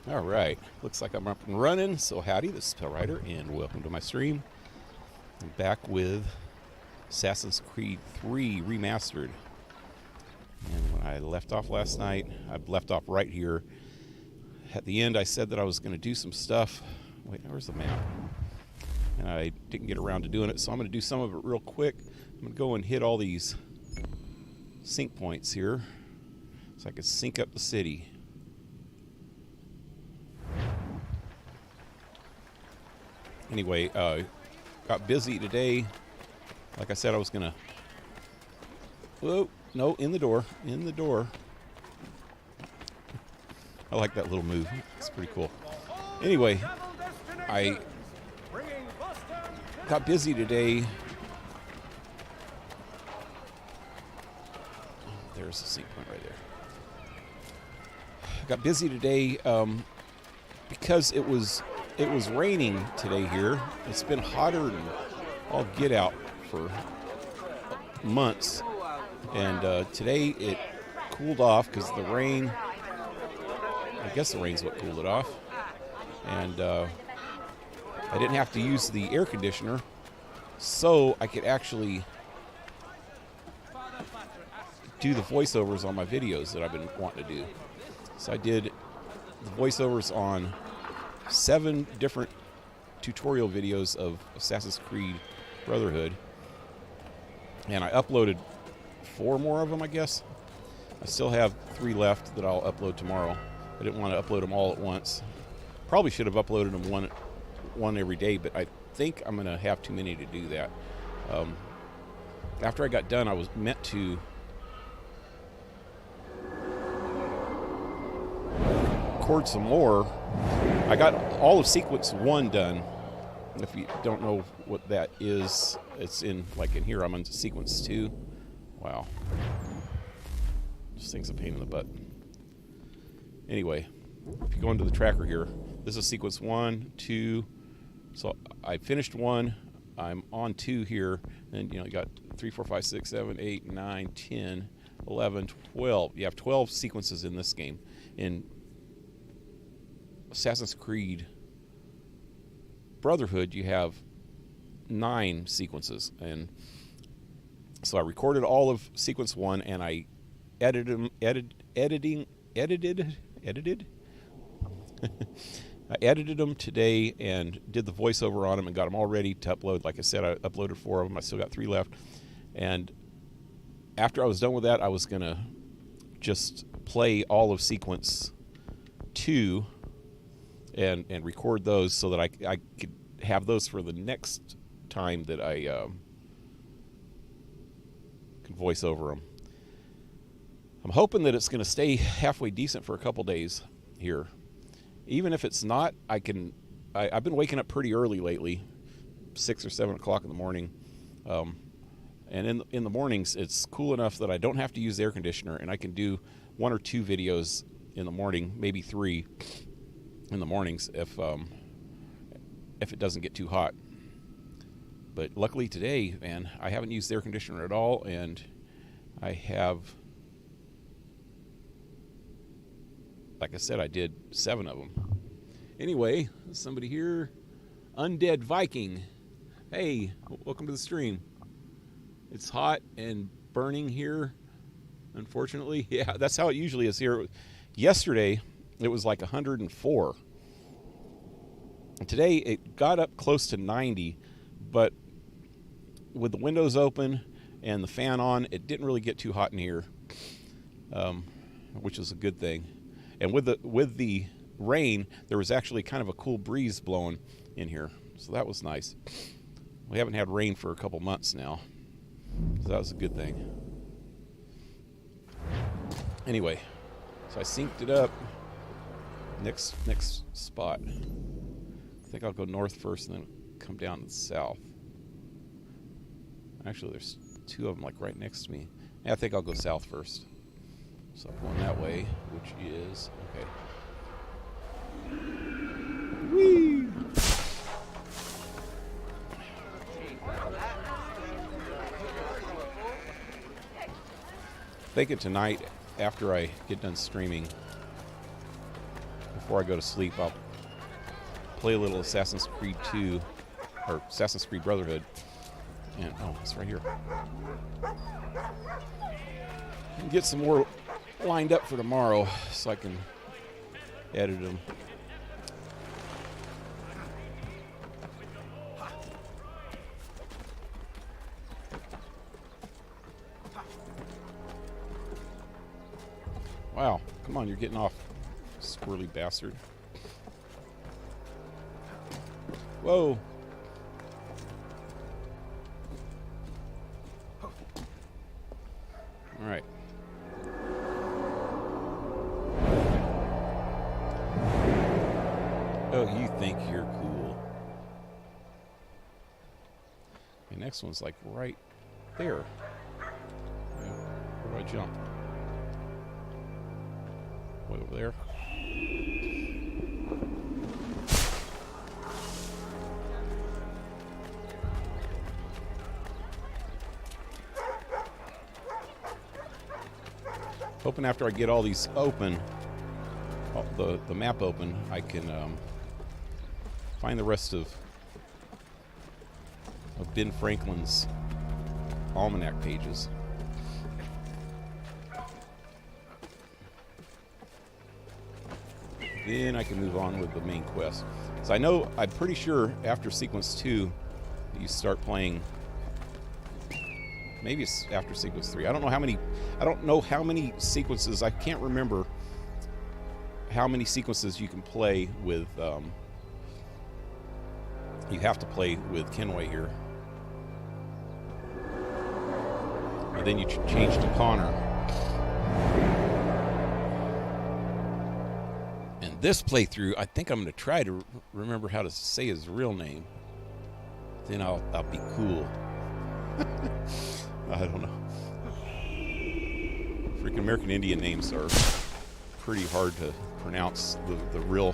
All right, looks like I'm up and running. So howdy, this is Pellrider, and welcome to my stream. I'm back with Assassin's Creed 3 Remastered. And when I left off last night, I left off right here. At the end, I said that I was going to do some stuff. Wait, where's the map? And I didn't get around to doing it, so I'm going to do some of it real quick. I'm going to go and hit all these sync points here so I can sync up the city. Anyway, got busy today. Like I said, I was gonna. Whoa, no, in the door. I like that little move. It's pretty cool. Anyway, I got busy today. There's the sync point right there. Got busy today because it was raining today here. It's been hotter than all get out for months. And today it cooled off because the rain, I guess the rain's what cooled it off. And I didn't have to use the air conditioner, so I could actually do the voiceovers on my videos that I've been wanting to do. So I did the voiceovers on 7 different tutorial videos of Assassin's Creed Brotherhood, and I uploaded 4 more of them, I guess. I still have 3 left that I'll upload tomorrow. I didn't want to upload them all at once. Probably should have uploaded them one every day, but I think I'm going to have too many to do that. After I got done, I was meant to record some more. I got all of sequence 1 done. If you don't know what that is, it's in here. I'm on sequence 2. Wow, this thing's a pain in the butt. Anyway, if you go into the tracker here, this is sequence 1, 2. So I finished 1. I'm on 2 here, and you got 3, 4, 5, 6, 7, 8, 9, 10, 11, 12. You have 12 sequences in this game. In Assassin's Creed Brotherhood, you have 9 sequences, and so I recorded all of sequence 1, and I edited I edited them today and did the voiceover on them and got them all ready to upload. Like I said, I uploaded 4 of them. I still got 3 left, and after I was done with that, I was gonna just play all of sequence 2 and record those so that I could have those for the next time that I can voice over them. I'm hoping that it's going to stay halfway decent for a couple days here. Even if it's not, I've been waking up pretty early lately, 6 or 7 o'clock in the morning. And in the mornings, it's cool enough that I don't have to use the air conditioner, and I can do 1 or 2 videos in the morning, maybe 3 in the mornings if it doesn't get too hot. But luckily today, man, I haven't used the air conditioner at all, and I have, like I said, I did 7 of them. Anyway, somebody here, Undead Viking. Hey, welcome to the stream. It's hot and burning here, unfortunately. Yeah, that's how it usually is here. Yesterday, it was like 104. And today, it got up close to 90, but with the windows open and the fan on, it didn't really get too hot in here, which is a good thing. And with the rain, there was actually kind of a cool breeze blowing in here, so that was nice. We haven't had rain for a couple months now, so that was a good thing. Anyway, so I synced it up. Next spot. I think I'll go north first and then come down to the south. Actually, there's 2 of them like right next to me. Yeah, I think I'll go south first. So I'm going that way, which is okay. Whee! Thinking tonight, after I get done streaming, before I go to sleep, I'll play a little Assassin's Creed 2, or Assassin's Creed Brotherhood. And, oh, it's right here. And get some more lined up for tomorrow so I can edit them. Wow, come on, you're getting off, squirrely bastard. Whoa. All right. Oh, you think you're cool. The next one's like right there. Where do I jump? Way over there. Hoping after I get all these open, the map open, I can find the rest of Ben Franklin's almanac pages. Then I can move on with the main quest. So I know, I'm pretty sure after sequence 2, you start playing. Maybe it's after sequence 3. I don't know how many sequences. I can't remember how many sequences you can play with. You have to play with Kenway here, and then you change to Connor. And this playthrough, I think I'm going to try to remember how to say his real name. Then I'll be cool. I don't know. Freaking American Indian names are pretty hard to pronounce. The real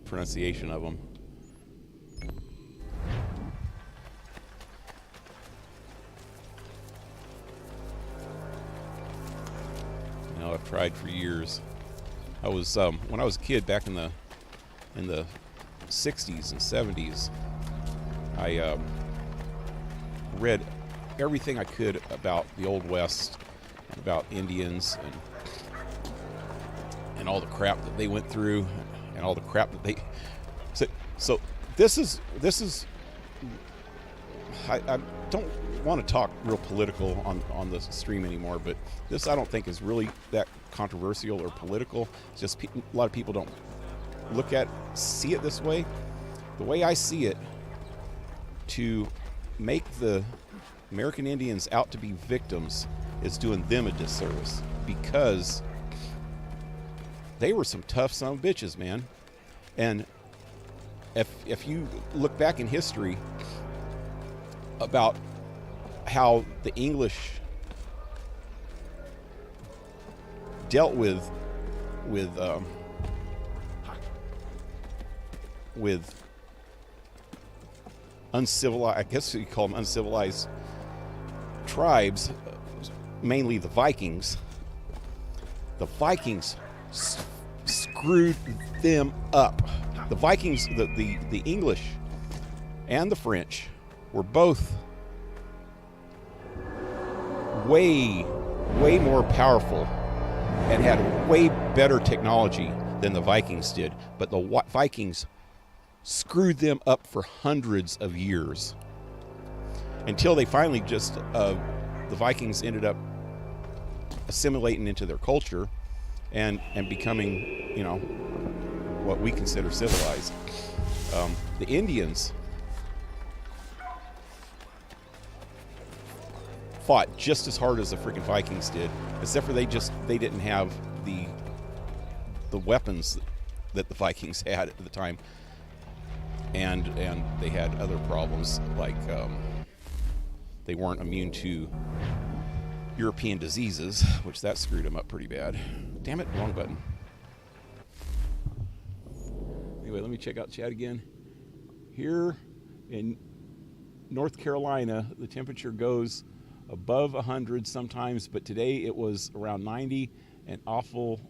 pronunciation of them. You know, I've tried for years. I was when I was a kid back in the 60s and 70s. I read everything I could about the Old West, and about Indians, and all the crap that they went through, and all the crap that they. So this is. I don't want to talk real political on the stream anymore, but this I don't think is really that controversial or political. It's just a lot of people don't see it this way. The way I see it, to make the American Indians out to be victims is doing them a disservice, because they were some tough son of bitches, man. And if you look back in history about how the English dealt with uncivilized, I guess you call them uncivilized tribes, mainly the Vikings. The Vikings screwed them up. The Vikings, the English and the French were both way more powerful and had way better technology than the Vikings did. But the Vikings screwed them up for hundreds of years, until they finally just the Vikings ended up assimilating into their culture and becoming, you know, what we consider civilized. The Indians fought just as hard as the freaking Vikings did, except for they didn't have the weapons that the Vikings had at the time. And they had other problems, like they weren't immune to European diseases, which that screwed them up pretty bad. Damn it, wrong button. Anyway, let me check out chat again. Here in North Carolina, the temperature goes above 100 sometimes, but today it was around 90, and awful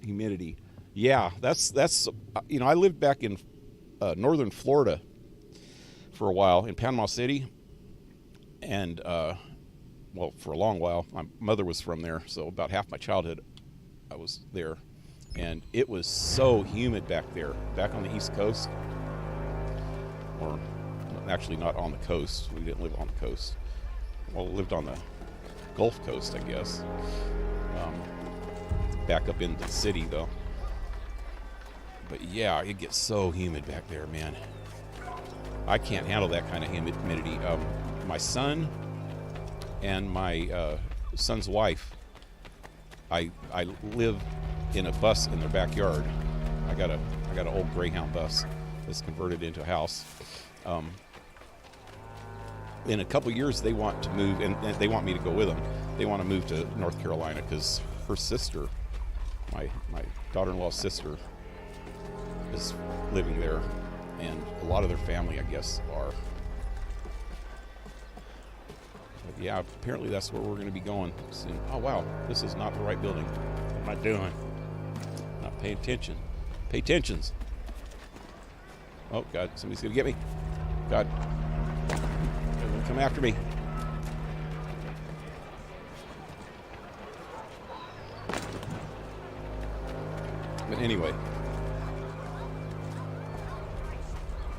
humidity. Yeah, that's I lived back in northern Florida for a while in Panama City, and well, for a long while. My mother was from there, so about half my childhood I was there, and it was so humid back there, back on the East Coast, or actually not on the coast. We didn't live on the coast. Well, we lived on the Gulf Coast, I guess. Back up into the city, though. But yeah, it gets so humid back there, man. I can't handle that kind of humidity. My son and my son's wife, I live in a bus in their backyard. I got an old Greyhound bus that's converted into a house. In a couple years, they want to move, and they want me to go with them. They want to move to North Carolina because her sister, my daughter-in-law's sister, is living there, and a lot of their family, I guess, are. But yeah, apparently that's where we're going to be going soon. Oh wow, this is not the right building. What am I doing? Not paying attention. Pay attentions. Oh God, somebody's going to get me. God, they're going to come after me. But anyway,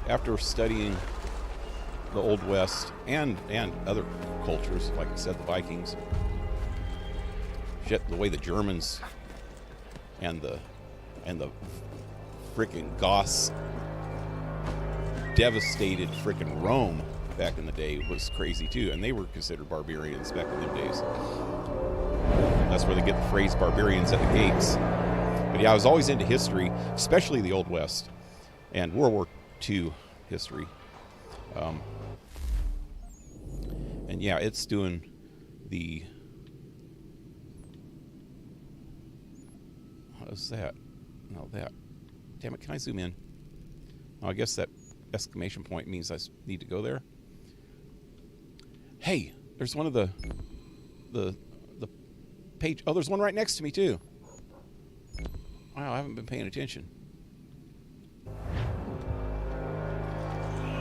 after studying the Old West and other cultures, like I said, the Vikings, shit, the way the Germans and the frickin' Goths devastated frickin' Rome back in the day was crazy too, and they were considered barbarians back in them days. That's where they get the phrase "barbarians at the gates." But yeah, I was always into history, especially the Old West and World War II history. And yeah, it's doing the... What is that? No, that. Damn it, can I zoom in? Oh, I guess that exclamation point means I need to go there. Hey, there's one of the page... Oh, there's one right next to me, too. Wow, I haven't been paying attention.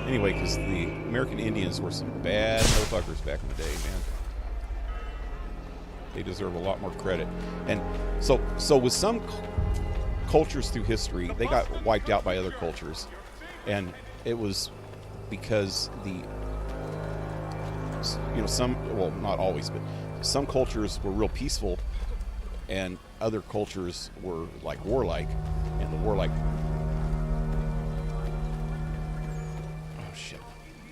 Anyway, because the American Indians were some bad motherfuckers back in the day, man. They deserve a lot more credit. And so with some cultures through history, they got wiped out by other cultures. And it was because some, well, not always, but some cultures were real peaceful, and other cultures were like warlike, and the warlike... Oh shit.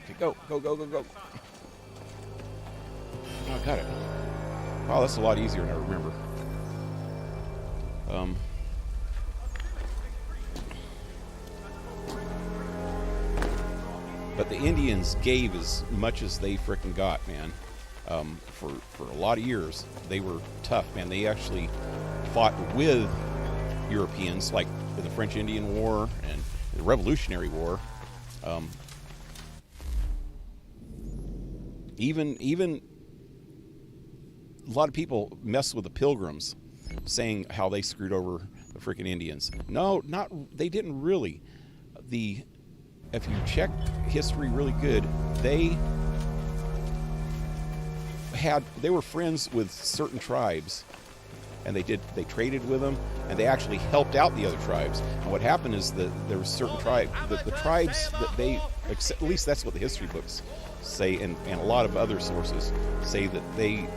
Okay, go. Oh, I got it. Wow, that's a lot easier than I remember. But the Indians gave as much as they frickin' got, man. For a lot of years, they were tough, man. They actually fought with Europeans, like in the French Indian War and the Revolutionary War. Even a lot of people mess with the Pilgrims, saying how they screwed over the freaking Indians. No, they didn't really. If you check history really good, they were friends with certain tribes, and they traded with them, and they actually helped out the other tribes. And what happened is that there were certain tribes, the tribes that they, at least that's what the history books say, and a lot of other sources say that the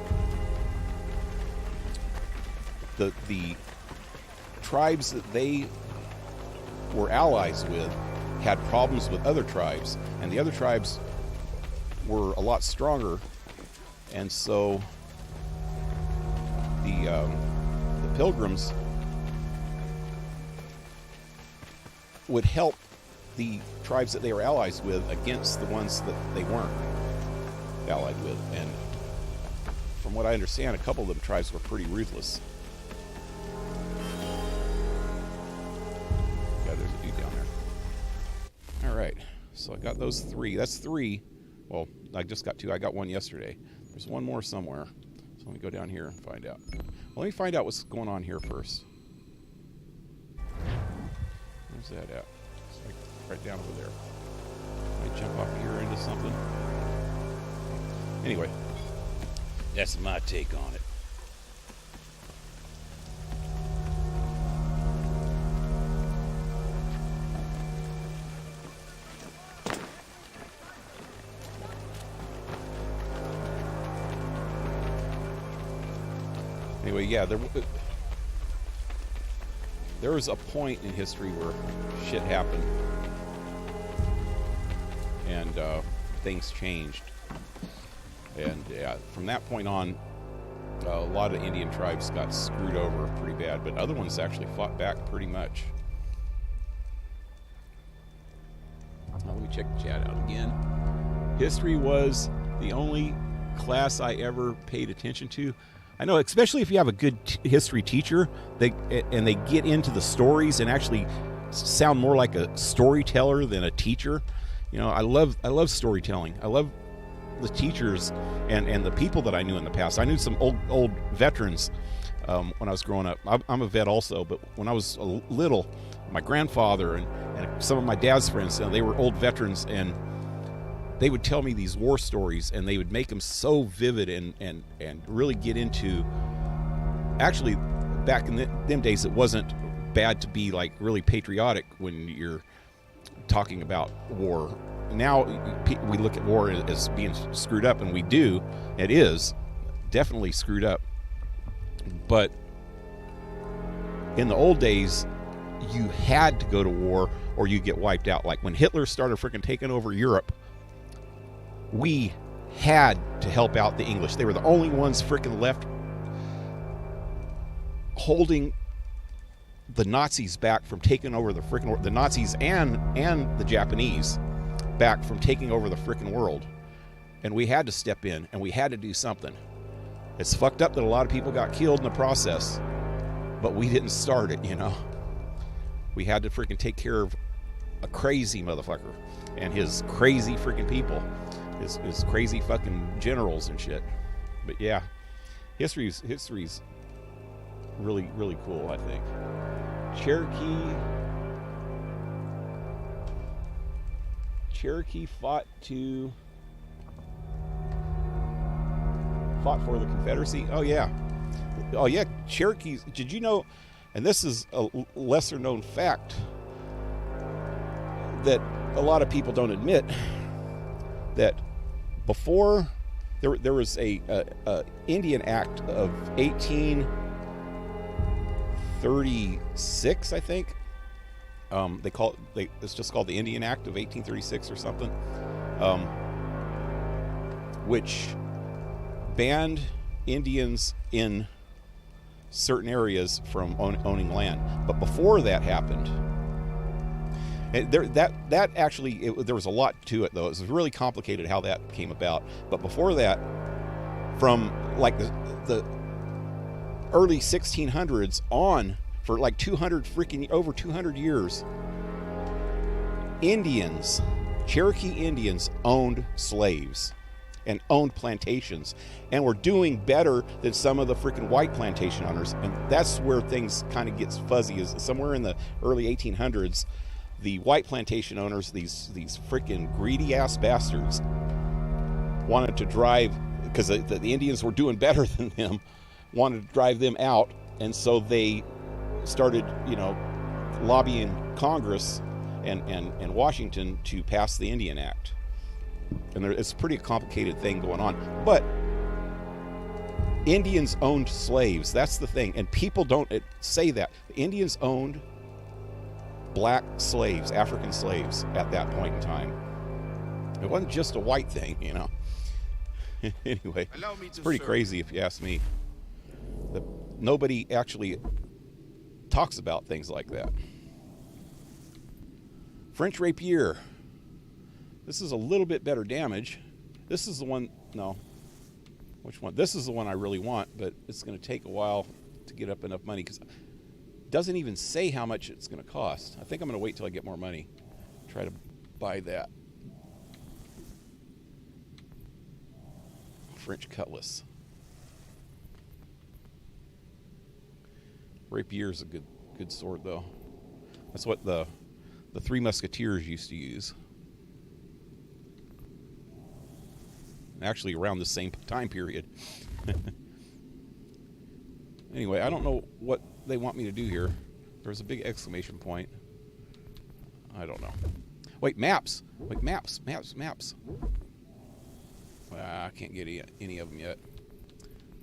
tribes that they were allies with had problems with other tribes, and the other tribes were a lot stronger, and so the Pilgrims would help the tribes that they were allies with against the ones that they weren't allied with. And from what I understand, a couple of them tribes were pretty ruthless. Yeah, there's a dude down there. All right, so I got those three. That's three. Well, I just got two. I got one yesterday. There's one more somewhere. So let me go down here and find out. Well, let me find out what's going on here first. Where's that at? It's like right down over there. Let me jump up here into something. Anyway, that's my take on it. Anyway, yeah, there was a point in history where shit happened and things changed. And yeah, from that point on, a lot of Indian tribes got screwed over pretty bad, but other ones actually fought back pretty much. Now, let me check the chat out again. History was the only class I ever paid attention to. I know, especially if you have a good history teacher, they get into the stories and actually sound more like a storyteller than a teacher. You know, I love storytelling. I love the teachers and the people that I knew in the past. I knew some old veterans when I was growing up. I'm a vet also, but when I was little, my grandfather and some of my dad's friends, you know, they were old veterans, and they would tell me these war stories, and they would make them so vivid and really get into. Actually, back in them days, it wasn't bad to be like really patriotic when you're talking about war. Now we look at war as being screwed up, and we do. It is definitely screwed up. But in the old days, you had to go to war or you get wiped out. Like when Hitler started freaking taking over Europe, we had to help out the English. They were the only ones freaking left holding the Nazis back from taking over the Nazis and the Japanese back from taking over the freaking world. And we had to step in, and we had to do something. It's fucked up that a lot of people got killed in the process, but we didn't start it, you know. We had to freaking take care of a crazy motherfucker and his crazy freaking people. His crazy fucking generals and shit. But yeah, history's really, really cool, I think. Cherokee fought for the Confederacy. Oh yeah, Cherokees. Did you know? And this is a lesser known fact that a lot of people don't admit, that before there was a Indian Act of 1836, I think. It's just called the Indian Act of 1836 or something, which banned Indians in certain areas from owning land. But before that happened, there was a lot to it, though. It was really complicated how that came about. But before that, from like the early 1600s on, for like over 200 years, Cherokee Indians owned slaves and owned plantations and were doing better than some of the freaking white plantation owners. And that's where things kind of gets fuzzy, is somewhere in the early 1800s, the white plantation owners, these freaking greedy ass bastards, wanted to drive, because the Indians were doing better than them, wanted to drive them out. And so they started, lobbying Congress and Washington to pass the Indian Act. And it's a pretty complicated thing going on. But Indians owned slaves. That's the thing. And people don't say that. The Indians owned black slaves, African slaves, at that point in time. It wasn't just a white thing, Anyway, it's pretty crazy if you ask me. Nobody actually talks about things like that. French rapier. This is a little bit better damage. This is the one, no. Which one? This is the one I really want, but it's going to take a while to get up enough money, because it doesn't even say how much it's going to cost. I think I'm going to wait till I get more money. Try to buy that. French cutlass. Rapier is a good sword, though. That's what the Three Musketeers used to use. Actually, around the same time period. Anyway, I don't know what they want me to do here. There's a big exclamation point. I don't know. Wait, maps! Wait, maps! I can't get any of them yet.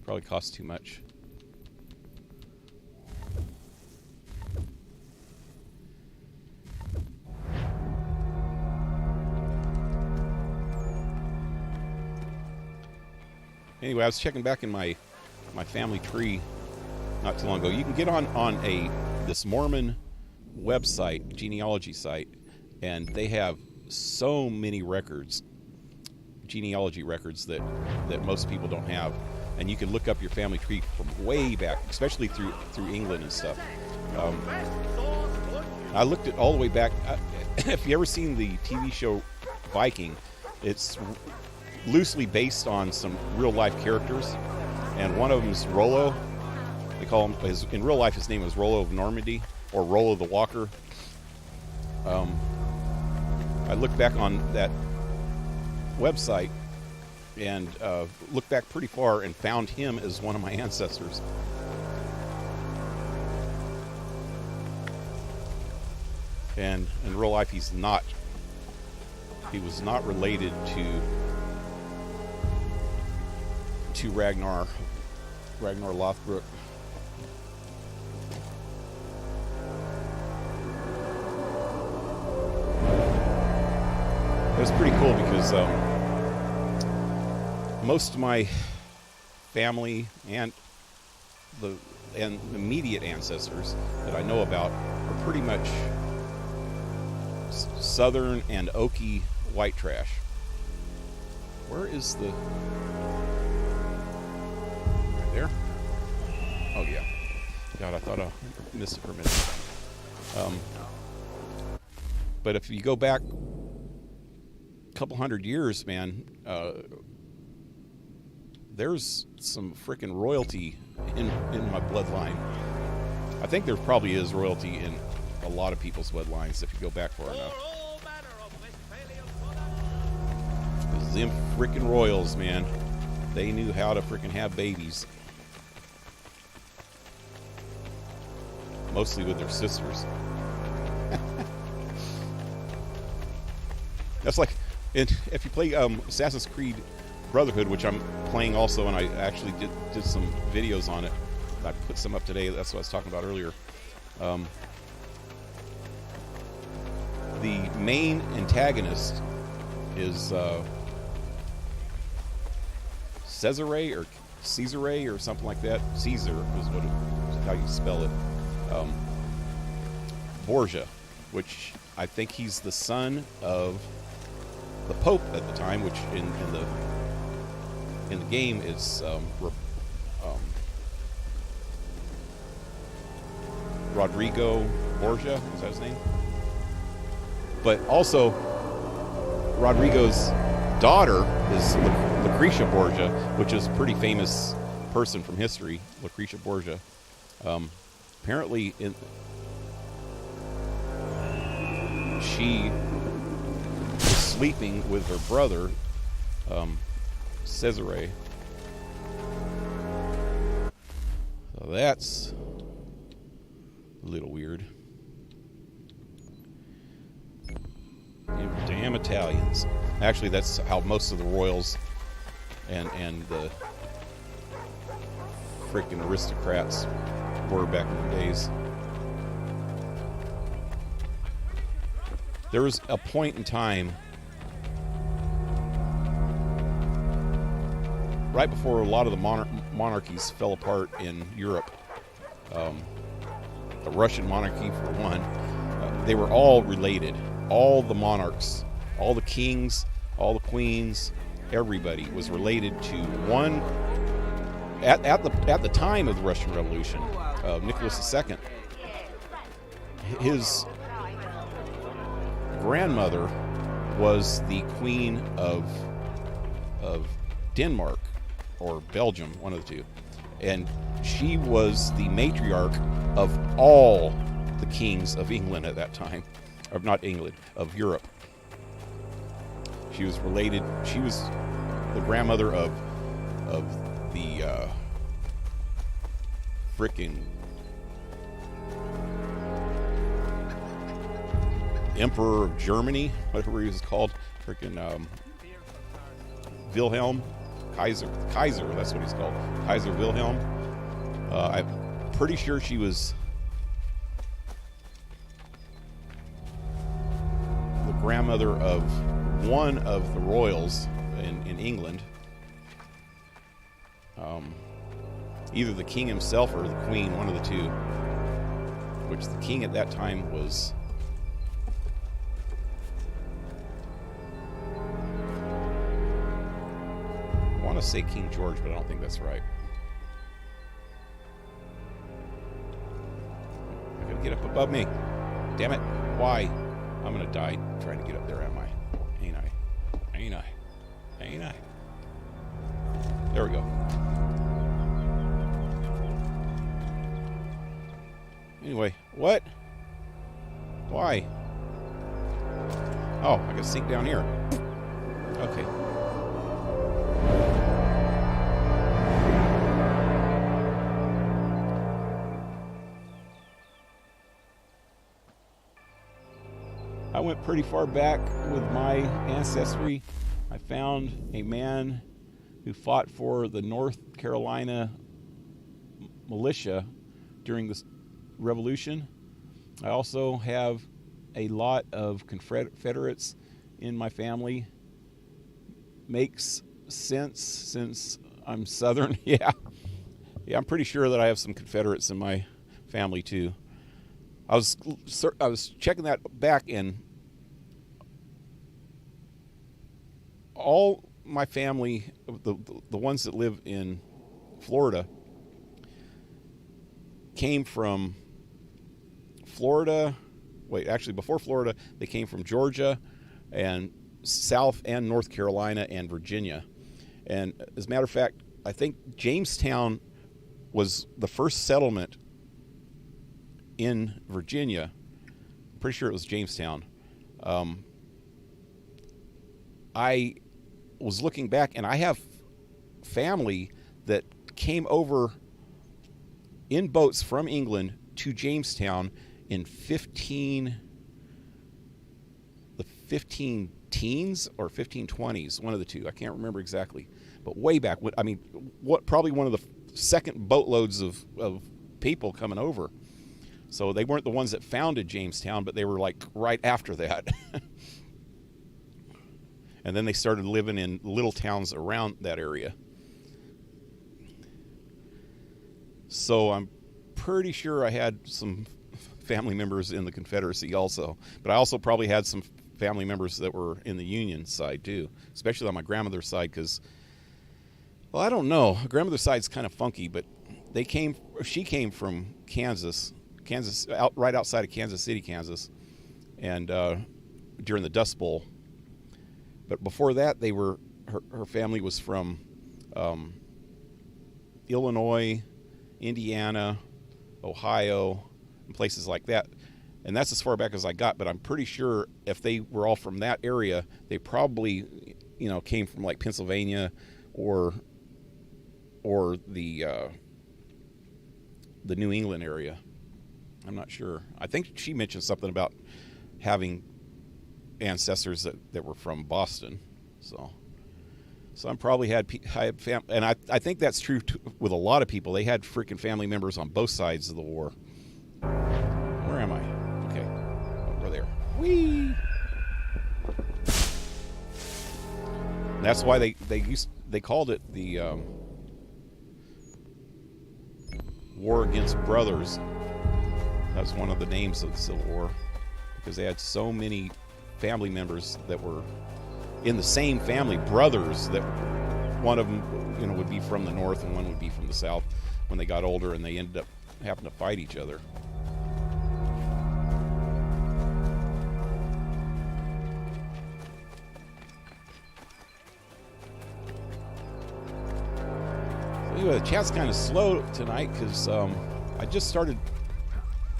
Probably costs too much. Anyway, I was checking back in my family tree not too long ago. You can get on this Mormon website, genealogy site, and they have so many records, genealogy records that most people don't have. And you can look up your family tree from way back, especially through England and stuff. I looked at all the way back. If you ever seen the TV show Viking, it's loosely based on some real life characters, and one of them is Rollo. They call him, in real life his name was Rollo of Normandy, or Rollo the Walker. I looked back on that website and looked back pretty far and found him as one of my ancestors. And in real life he was not related to Ragnar Lothbrok. It was pretty cool because most of my family and the immediate ancestors that I know about are pretty much southern and oaky white trash. Where is the... Right there? Oh, yeah. God, I thought I missed it for a minute. But if you go back a couple hundred years, man, there's some freaking royalty in my bloodline. I think there probably is royalty in a lot of people's bloodlines if you go back far enough. Them freaking royals, man. They knew how to freaking have babies. Mostly with their sisters. That's like, if you play Assassin's Creed Brotherhood, which I'm playing also, and I actually did some videos on it. I put some up today. That's what I was talking about earlier. The main antagonist is Cesare or something like that. Caesar is how you spell it. Borgia, which I think he's the son of the Pope at the time, which in the game is Rodrigo Borgia, is that his name? But also Rodrigo's daughter is Lucretia Borgia, which is a pretty famous person from history. Lucretia Borgia, apparently she was sleeping with her brother Cesare. So that's a little weird. Damn Italians. Actually, that's how most of the royals and the freaking aristocrats were back in the days. There was a point in time right before a lot of the monarchies fell apart in Europe. The Russian monarchy, for one, they were all related. All the monarchs, all the kings, all the queens, everybody was related to one. At the time of the Russian Revolution, Nicholas II, his grandmother was the Queen of Denmark or Belgium, one of the two, And she was the matriarch of all the kings of England at that time. Or not England, of Europe. She was related, she was the grandmother of the frickin' Emperor of Germany, whatever he was called, frickin' Wilhelm, Kaiser, that's what he's called, Kaiser Wilhelm. I'm pretty sure she was the grandmother of one of the royals in England. Either the king himself or the queen, one of the two. Which the king at that time was... I want to say King George, but I don't think that's right. I gotta get up above me. Damn it. Why? I'm gonna die trying to get up there, am I? Ain't I? Ain't I? Ain't I? There we go. Anyway, what? Why? Oh, I gotta sink down here. Okay. I went pretty far back with my ancestry. I found a man who fought for the North Carolina militia during the Revolution. I also have a lot of Confederates in my family. Makes sense since I'm Southern. Yeah, I'm pretty sure that I have some Confederates in my family too. I was checking that back, and all my family, the ones that live in Florida, came from Florida. Wait, actually, before Florida, they came from Georgia and South and North Carolina and Virginia. And as a matter of fact, I think Jamestown was the first settlement in Virginia. I'm pretty sure it was Jamestown. I was looking back, and I have family that came over in boats from England to Jamestown in the 15 teens or 1520s, one of the two. I can't remember exactly, but way back. I mean, probably one of the second boatloads of people coming over. So they weren't the ones that founded Jamestown, but they were like right after that. And then they started living in little towns around that area. So I'm pretty sure I had some family members in the Confederacy also. But I also probably had some family members that were in the Union side too, especially on my grandmother's side, because, well, I don't know. Grandmother's side's kind of funky, but she came from Kansas, right outside of Kansas City, Kansas, and during the Dust Bowl. But before that, her family was from Illinois, Indiana, Ohio, and places like that. And that's as far back as I got, but I'm pretty sure if they were all from that area, they probably, came from like Pennsylvania or the New England area. I'm not sure. I think she mentioned something about having ancestors that were from Boston. So I probably had family, and I think that's true with a lot of people. They had freaking family members on both sides of the war. Where am I? Okay, over there. Whee! That's why they called it the War Against Brothers. That's one of the names of the Civil War, because they had so many family members that were in the same family, brothers, that one of them, would be from the north and one would be from the south when they got older, and they ended up having to fight each other. So Anyway, the chat's kind of slow tonight because I just started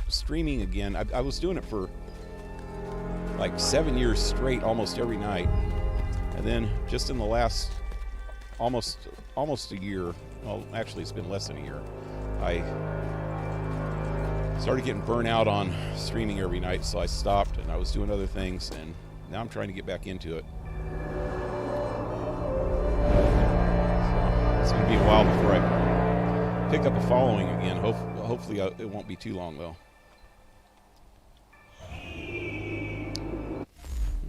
streaming again. I was doing it for like 7 years straight, almost every night, and then just in the last almost a year, well, actually it's been less than a year, I started getting burnt out on streaming every night, so I stopped and I was doing other things, and now I'm trying to get back into it. So it's going to be a while before I pick up a following again. Hopefully it won't be too long, though.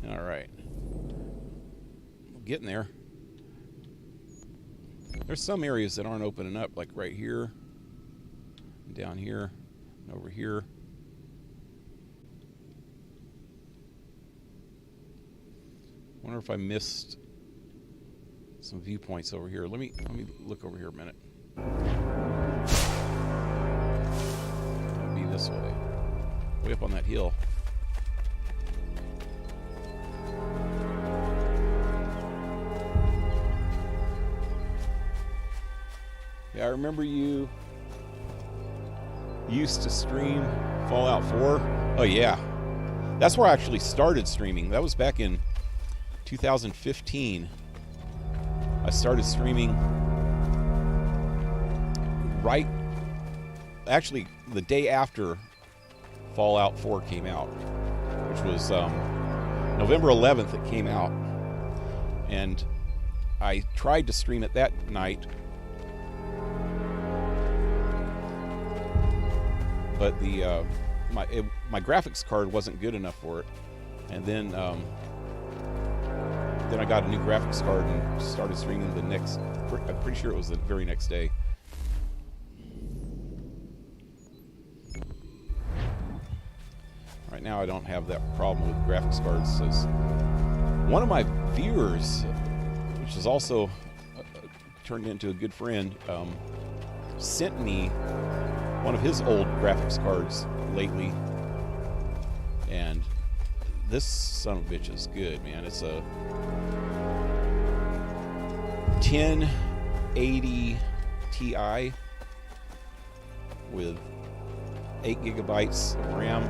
All right. Getting there. There's some areas that aren't opening up, like right here, and down here, and over here. Wonder if I missed some viewpoints over here. Let me look over here a minute. It'll be this way up on that hill. Yeah, I remember you used to stream Fallout 4. Oh yeah, that's where I actually started streaming. That was back in 2015. I started streaming actually the day after Fallout 4 came out, which was November 11th it came out, and I tried to stream it that night, but the my graphics card wasn't good enough for it, and then I got a new graphics card and started streaming the next. I'm pretty sure it was the very next day. Right now, I don't have that problem with graphics cards. So one of my viewers, which is also turned into a good friend, sent me one of his old graphics cards lately, and this son of a bitch is good, man. It's a 1080 Ti with 8 gigabytes of RAM.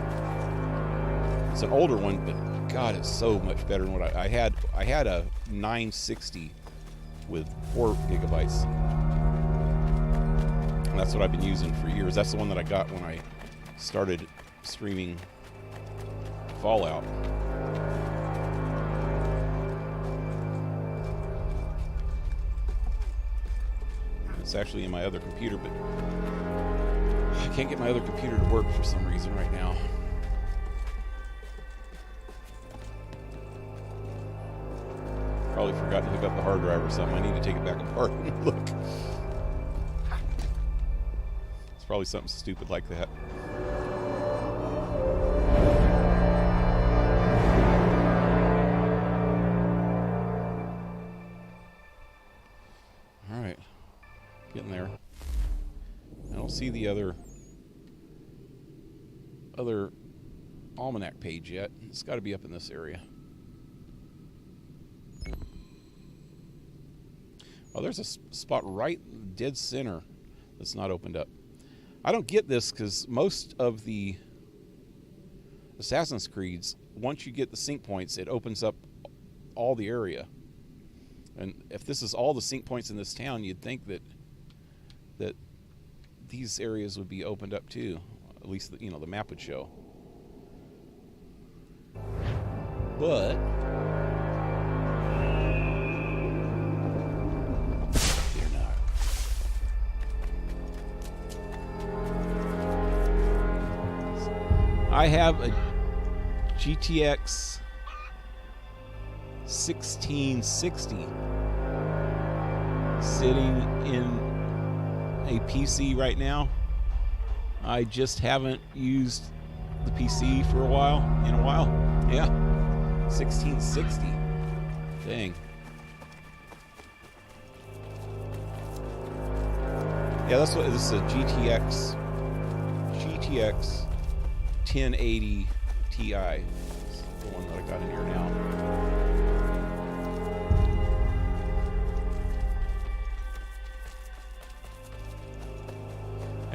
It's an older one, but God, it's so much better than what I had. I had a 960 with 4 gigabytes. And that's what I've been using for years. That's the one that I got when I started streaming Fallout. It's actually in my other computer, but I can't get my other computer to work for some reason right now. Probably forgot to hook up the hard drive or something. I need to take it back apart and look. It's probably something stupid like that. All right, getting there. I don't see the other almanac page yet. It's got to be up in this area. Oh, there's a spot right dead center that's not opened up. I don't get this because most of the Assassin's Creeds, once you get the sync points, it opens up all the area. And if this is all the sync points in this town, you'd think that these areas would be opened up too. At least, the map would show. But they're not. I have a GTX 1660 sitting in a PC right now. I just haven't used the PC for a while. Yeah, 1660. Dang. Yeah, that's what this is, a GTX 1080 Ti. It's the one that I got in here now.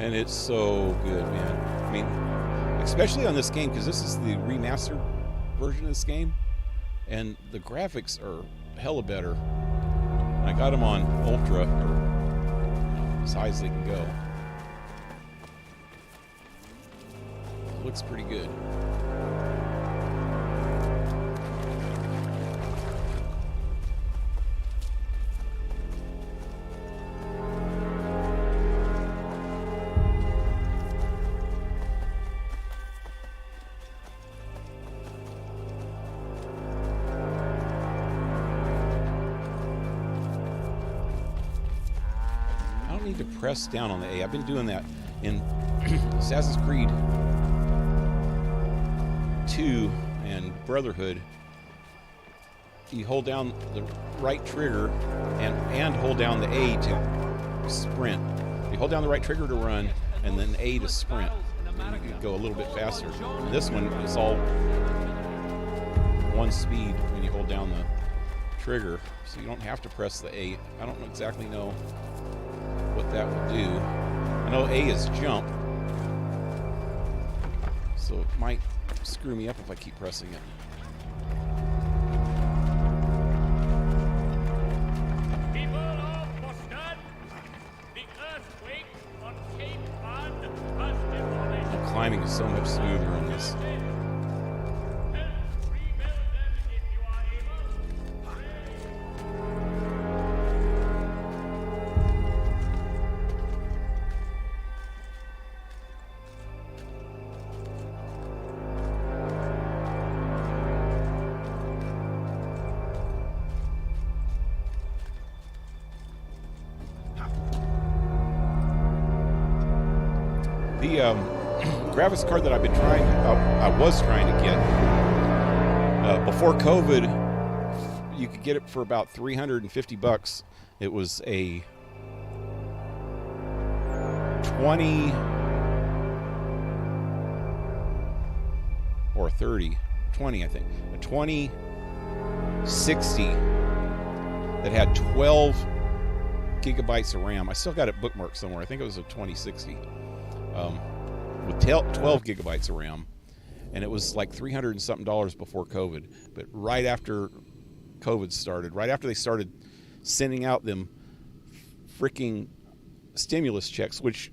And it's so good, man. I mean, especially on this game, because this is the remastered version of this game, and the graphics are hella better. And I got them on ultra, or as high as they can go. It looks pretty good. Need to press down on the A. I've been doing that in Assassin's Creed 2 and Brotherhood. You hold down the right trigger and hold down the A to sprint. You hold down the right trigger to run and then A to sprint. And you can go a little bit faster. And this one is all one speed when you hold down the trigger, so you don't have to press the A. I don't exactly know what that will do. I know A is jump, so it might screw me up if I keep pressing it. People of Boston, the earthquake on Cape Cod has demolished. The climbing is so much smoother on this. The graphics card that I've been trying, I was trying to get before COVID, you could get it for about $350. It was a 20 or 30, 20 I think, a 2060 that had 12 gigabytes of RAM. I still got it bookmarked somewhere. I think it was a 2060. With 12 gigabytes of RAM, and it was like $300 and something before COVID. But right after COVID started, right after they started sending out them freaking stimulus checks, which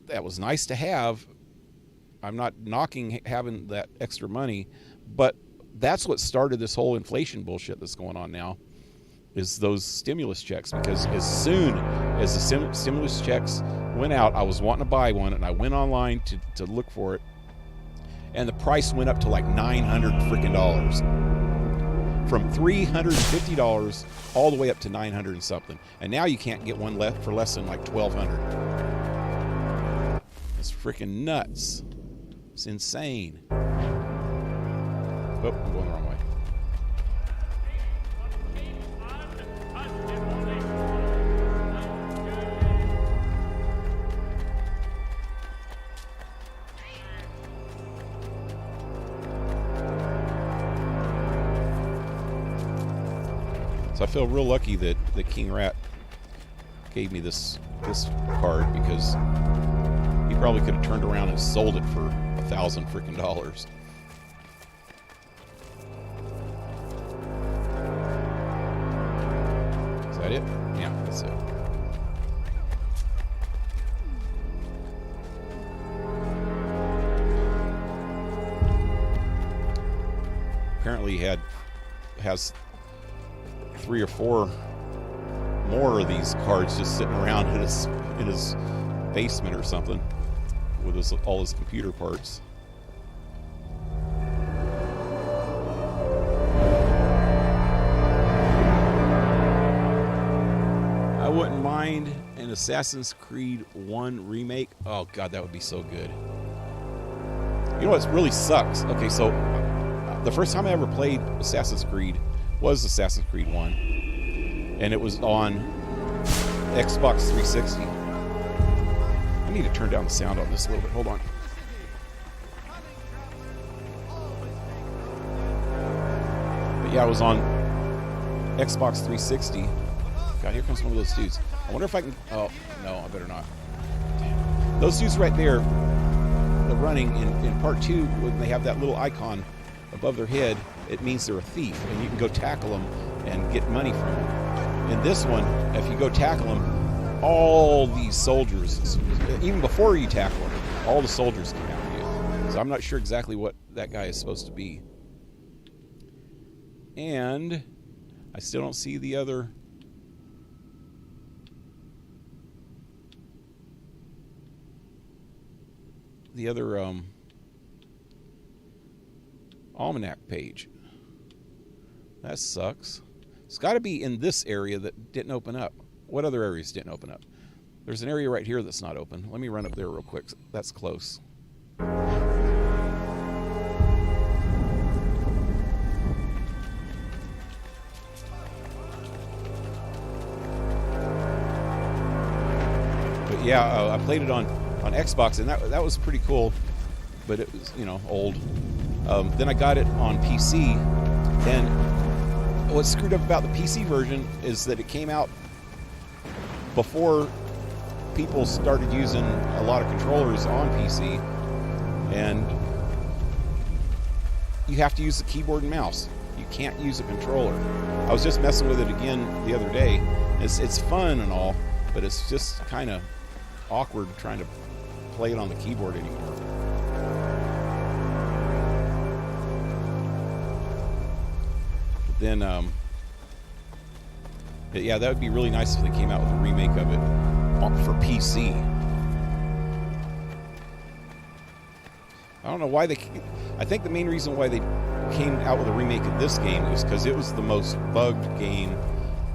that was nice to have. I'm not knocking having that extra money, but that's what started this whole inflation bullshit that's going on now, is those stimulus checks. Because as soon as the stimulus checks went out, I was wanting to buy one, and I went online to look for it, and the price went up to like $900 freaking dollars, from $350 all the way up to $900 and something. And now you can't get one left for less than like $1,200. It's freaking nuts. It's insane. Oh, I'm going the wrong way. So I feel real lucky that King Rat gave me this card, because he probably could have turned around and sold it for $1,000 freaking dollars. Is that it? Yeah, that's it. Apparently he has 3 or 4 more of these cards just sitting around in his basement or something with all his computer parts. I wouldn't mind an Assassin's Creed 1 remake. Oh god, that would be so good. You know what really sucks? Okay, so the first time I ever played Assassin's Creed was Assassin's Creed 1, and it was on Xbox 360. I need to turn down the sound on this a little bit. Hold on. But yeah, it was on Xbox 360. God, here comes one of those dudes. I wonder if I can... Oh, no, I better not. Damn. Those dudes right there, the running in part 2, when they have that little icon above their head, it means they're a thief, and you can go tackle them and get money from them. In this one, if you go tackle them, all these soldiers, even before you tackle them, all the soldiers come after you. So I'm not sure exactly what that guy is supposed to be. And I still don't see the other... almanac page. That sucks. It's got to be in this area that didn't open up. What other areas didn't open up? There's an area right here that's not open. Let me run up there real quick. That's close. But yeah, I played it on Xbox, and that was pretty cool, but it was, you know, old. Then I got it on PC, and what's screwed up about the PC version is that it came out before people started using a lot of controllers on PC, and you have to use the keyboard and mouse. You can't use a controller. I was just messing with it again the other day. It's fun and all, but it's just kind of awkward trying to play it on the keyboard anymore. But then, but yeah, that would be really nice if they came out with a remake of it for PC. I don't know why they... I think the main reason why they came out with a remake of this game is because it was the most bugged game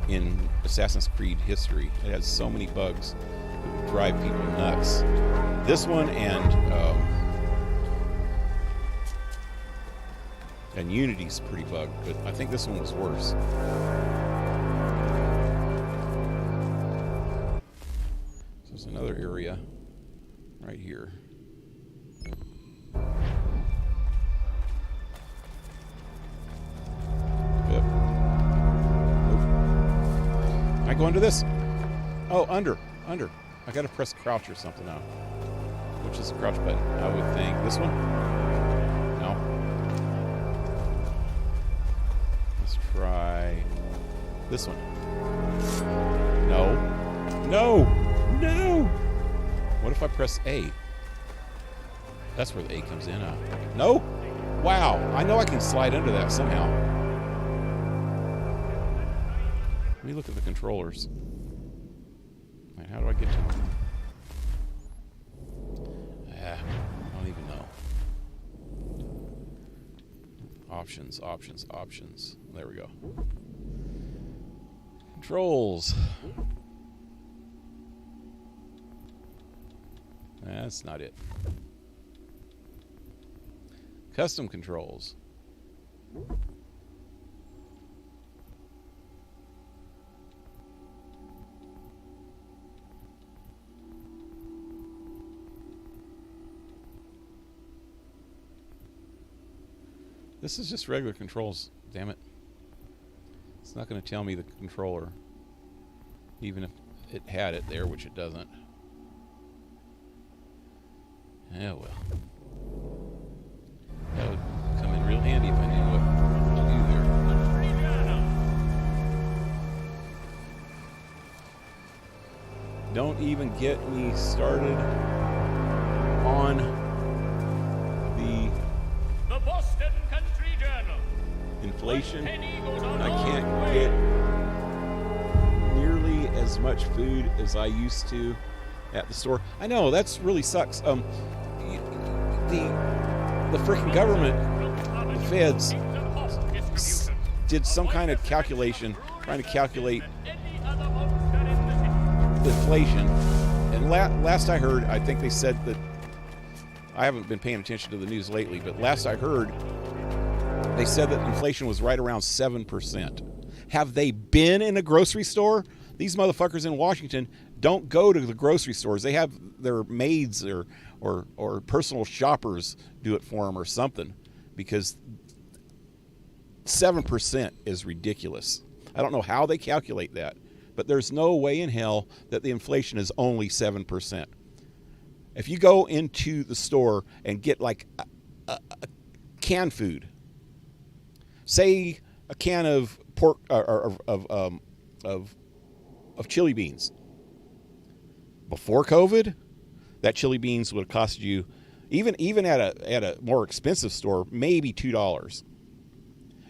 in Assassin's Creed history. It has so many bugs that would drive people nuts. This one and Unity's pretty bugged, but I think this one was worse. So there's another area right here. Yep. Nope. Can I go under this? Oh, under. I gotta press crouch or something now. Which is the crouch button? I would think. This one? No. Let's try this one. No. What if I press A? That's where the A comes in. No? Wow. I know I can slide under that somehow. Let me look at the controllers. Right, how do I get to them? I don't even know. Options. There we go. Controls. That's not it. Custom controls. This is just regular controls, damn it. It's not going to tell me the controller, even if it had it there, which it doesn't. Yeah, well. That would come in real handy if I knew what to do there. Don't even get me started on the Boston Country Journal. Inflation. I can't get nearly as much food as I used to at the store. I know, that's really sucks. The freaking government, the feds, did some kind of calculation trying to calculate the inflation. And last I heard, I think they said that, I haven't been paying attention to the news lately, but last I heard, they said that inflation was right around 7%. Have they been in a grocery store? These motherfuckers in Washington don't go to the grocery stores. They have their maids or personal shoppers do it for them or something, because 7% is ridiculous. I don't know how they calculate that, but there's no way in hell that the inflation is only 7%. If you go into the store and get like a canned food, say a can of pork or of chili beans, before COVID, that chili beans would have cost you, even at a more expensive store, maybe $2.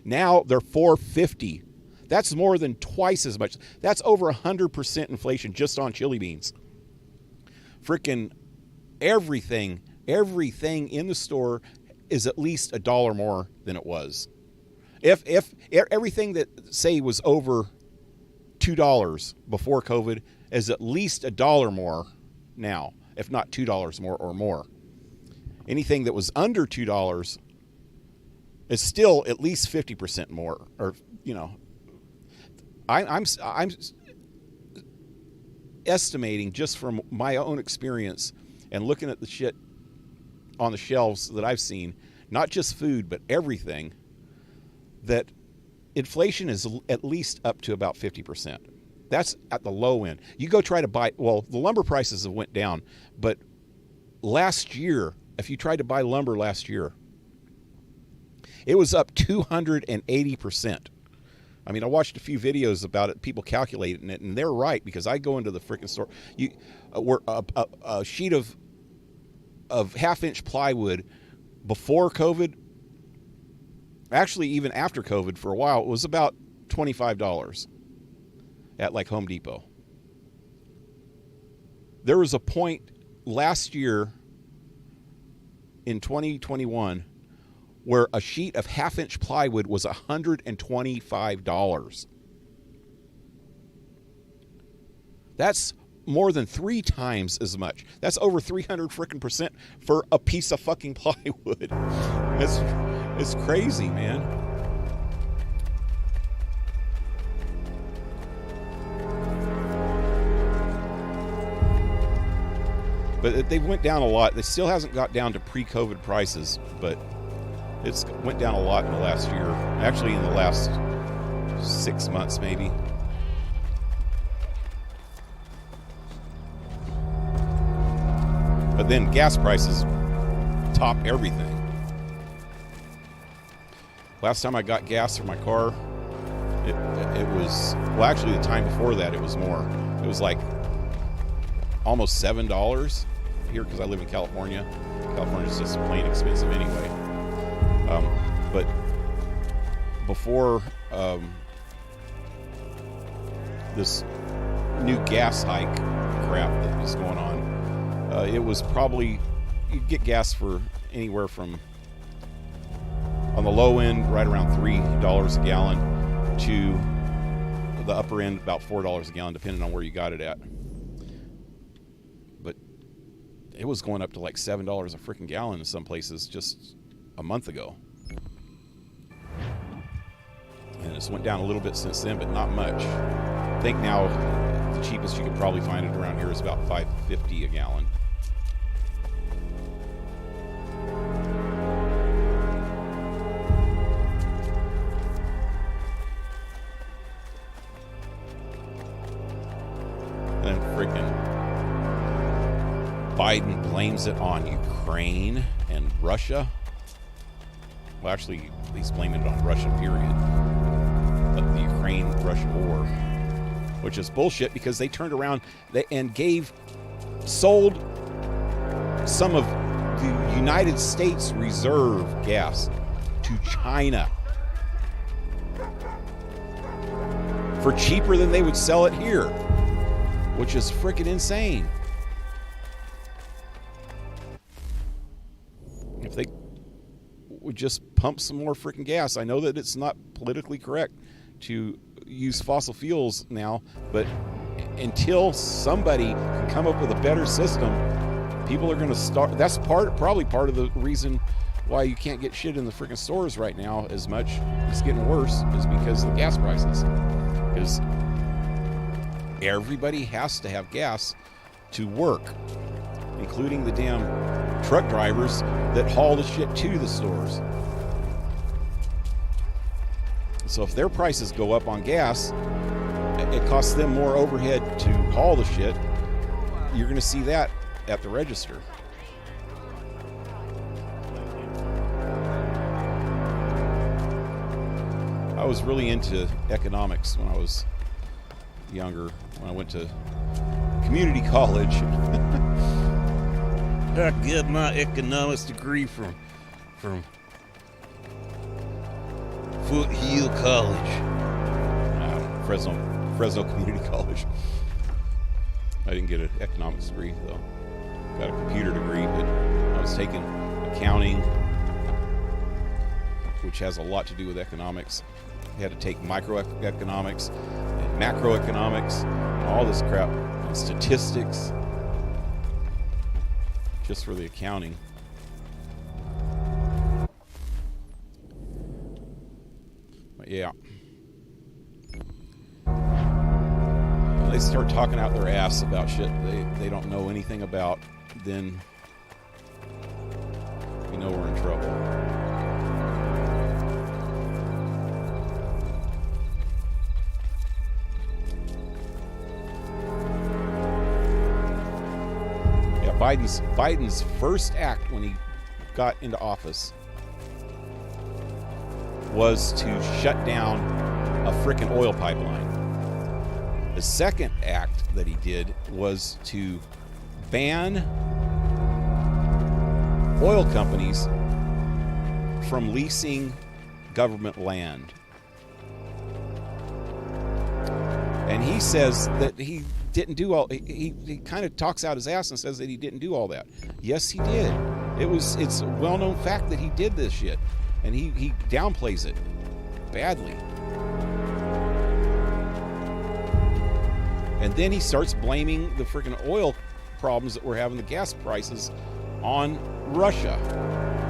Now they're $4.50. That's more than twice as much. That's over 100% inflation just on chili beans. Freaking everything in the store is at least $1 more than it was. If everything that say was over $2 before COVID is at least $1 more now, if not $2 more or more. Anything that was under $2 is still at least 50% more, or I'm estimating, just from my own experience and looking at the shit on the shelves that I've seen, not just food but everything, that inflation is at least up to about 50%. That's at the low end. You go try to buy, well, the lumber prices have went down, but last year, if you tried to buy lumber last year, it was up 280%. I mean, I watched a few videos about it, people calculating it, and they're right, because I go into the freaking store. A sheet of half-inch plywood before COVID, actually even after COVID for a while, it was about $25 at like Home Depot. There was a point last year in 2021 where a sheet of half-inch plywood was $125. That's more than 3 times as much. That's over 300% for a piece of fucking plywood. It's crazy, man. But they went down a lot. It still hasn't got down to pre-COVID prices, but it's went down a lot in the last year. Actually, in the last 6 months, maybe. But then gas prices top everything. Last time I got gas for my car, it was, well, actually the time before that it was more. It was like almost $7 here, because I live in California. California's just plain expensive anyway. But before this new gas hike crap that is going on, it was probably, you'd get gas for anywhere from, on the low end, right around $3 a gallon, to the upper end, about $4 a gallon, depending on where you got it at. But it was going up to like $7 a freaking gallon in some places just a month ago. And it's went down a little bit since then, but not much. I think now the cheapest you could probably find it around here is about $5.50 a gallon. And freaking Biden blames it on Ukraine and Russia. Well, actually, he's blaming it on Russia, period. But the Ukraine-Russia war, which is bullshit, because they turned around and sold some of the United States reserve gas to China for cheaper than they would sell it here, which is freaking insane. If they would just pump some more freaking gas. I know that it's not politically correct to use fossil fuels now, but until somebody can come up with a better system, people are going to start. That's probably part of the reason why you can't get shit in the freaking stores right now as much. It's getting worse, is because of the gas prices. Because everybody has to have gas to work, including the damn truck drivers that haul the shit to the stores. So if their prices go up on gas, it costs them more overhead to haul the shit. You're going to see that at the register. I was really into economics when I was younger, when I went to community college. I get my economics degree from Foothill College. Fresno Community College. I didn't get an economics degree, though. Got a computer degree, but I was taking accounting, which has a lot to do with economics. You had to take microeconomics and macroeconomics and all this crap and statistics just for the accounting. But yeah. When they start talking out their ass about shit they don't know anything about, then we know we're in trouble. Biden's first act when he got into office was to shut down a frickin' oil pipeline. The second act that he did was to ban oil companies from leasing government land. And he says that he didn't do all. He kind of talks out his ass and says that he didn't do all that. Yes, he did. It's a well-known fact that he did this shit, and he downplays it badly. And then he starts blaming the freaking oil problems that we're having, the gas prices, on Russia,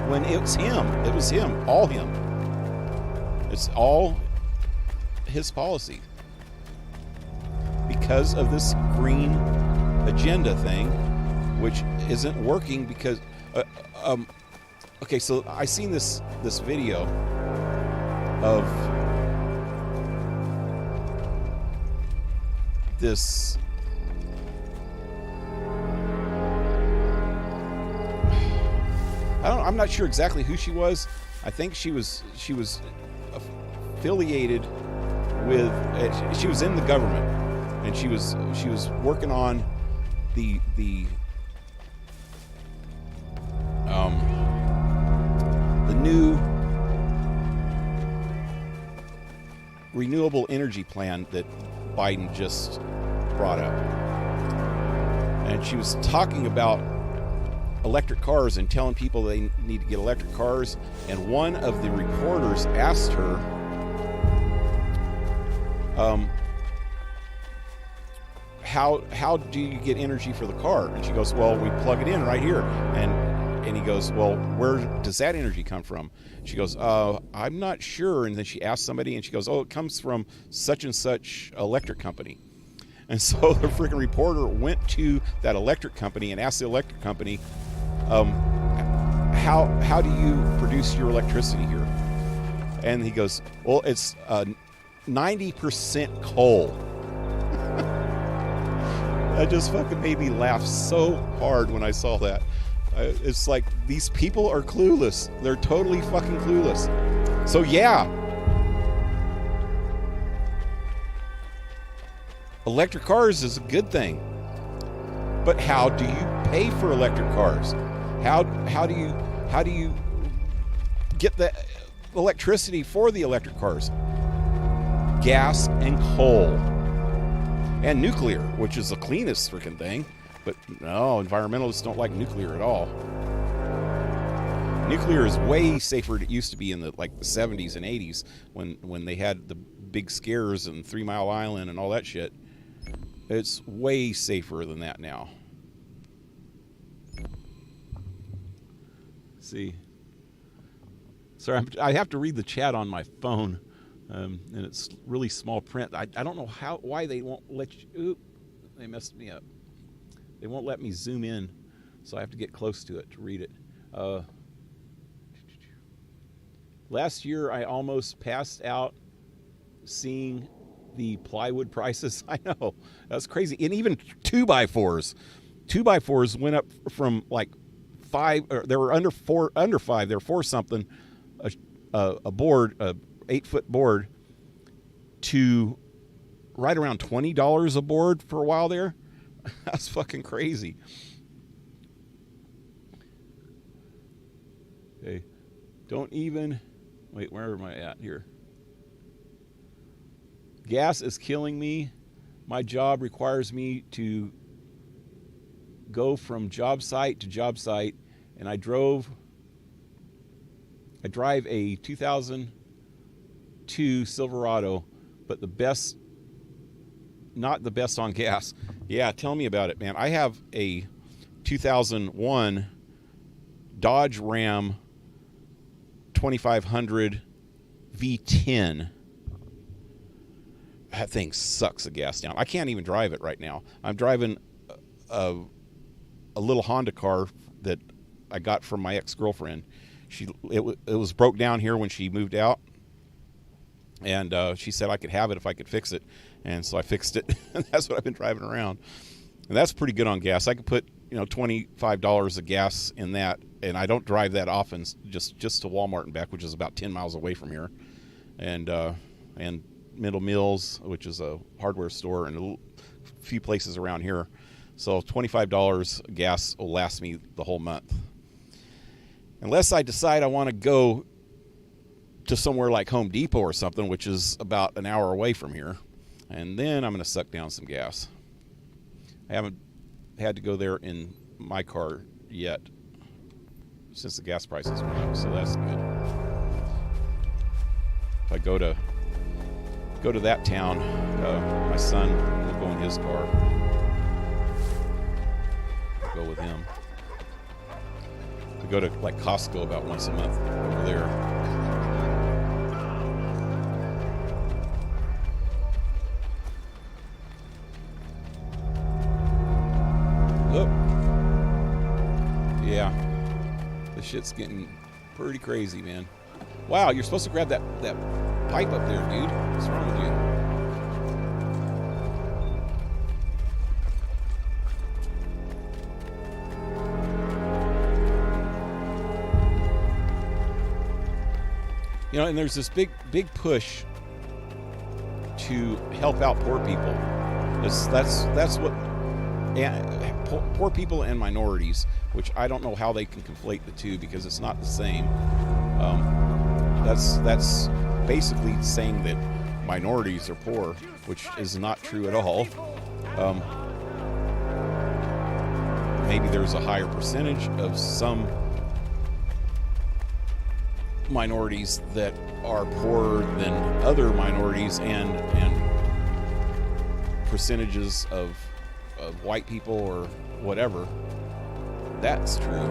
when it's him. It was him, all him. It's all his policy. Because of this green agenda thing, which isn't working because okay, so I seen this video of this I'm not sure exactly who she was. I think she was affiliated with, she was in the government. And she was working on the new renewable energy plan that Biden just brought up. And she was talking about electric cars and telling people they need to get electric cars. And one of the reporters asked her, how do you get energy for the car? And she goes, well, we plug it in right here. And he goes, well, where does that energy come from? She goes, I'm not sure. And then she asked somebody, and she goes, oh, it comes from such and such electric company. And so the freaking reporter went to that electric company and asked the electric company, how do you produce your electricity here? And he goes, well, it's 90% coal. That just fucking made me laugh so hard when I saw that. It's like, these people are clueless. They're totally fucking clueless. So yeah, electric cars is a good thing. But how do you pay for electric cars? How do you get the electricity for the electric cars? Gas and coal. And nuclear, which is the cleanest freaking thing. But no, environmentalists don't like nuclear at all. Nuclear is way safer than it used to be in the 70s and 80s when they had the big scares and 3 Mile Island and all that shit. It's way safer than that now. See. Sorry, I have to read the chat on my phone. And it's really small print. I don't know why they won't let you. Oop, they messed me up. They won't let me zoom in, so I have to get close to it to read it. Last year, I almost passed out seeing the plywood prices. I know, that's crazy. And even 2x4s. 2x4s went up from like 5, or they were under 5. They were 4 something a board, a 8-foot board, to right around $20 a board for a while there. That's fucking crazy. Okay, don't even wait. Where am I at here? Gas is killing me. My job requires me to go from job site to job site, and I drive a 2002 Silverado, but not the best on gas. Yeah, tell me about it, man. I have a 2001 Dodge Ram 2500 V10. That thing sucks the gas down. I can't even drive it right now. I'm driving a little Honda car that I got from my ex-girlfriend. It was broke down here when she moved out, and she said I could have it if I could fix it, and so I fixed it. And that's what I've been driving around, and that's pretty good on gas. I could put $25 of gas in that, and I don't drive that often, just to Walmart and back, which is about 10 miles away from here, and Middle Mills, which is a hardware store, and a few places around here. So $25 gas will last me the whole month. Unless I decide I want to go to somewhere like Home Depot or something, which is about an hour away from here. And then I'm going to suck down some gas. I haven't had to go there in my car yet since the gas prices went up, so that's good. If I go to that town, my son will go in his car. I'll go with him. We go to like Costco about once a month over there. Look. Yeah. The shit's getting pretty crazy, man. Wow, you're supposed to grab that pipe up there, dude. What's wrong with you? And there's this big push to help out poor people. That's what poor people and minorities, which I don't know how they can conflate the two because it's not the same. That's basically saying that minorities are poor, which is not true at all. Maybe there's a higher percentage of some minorities that are poorer than other minorities, and percentages of white people or whatever. That's true.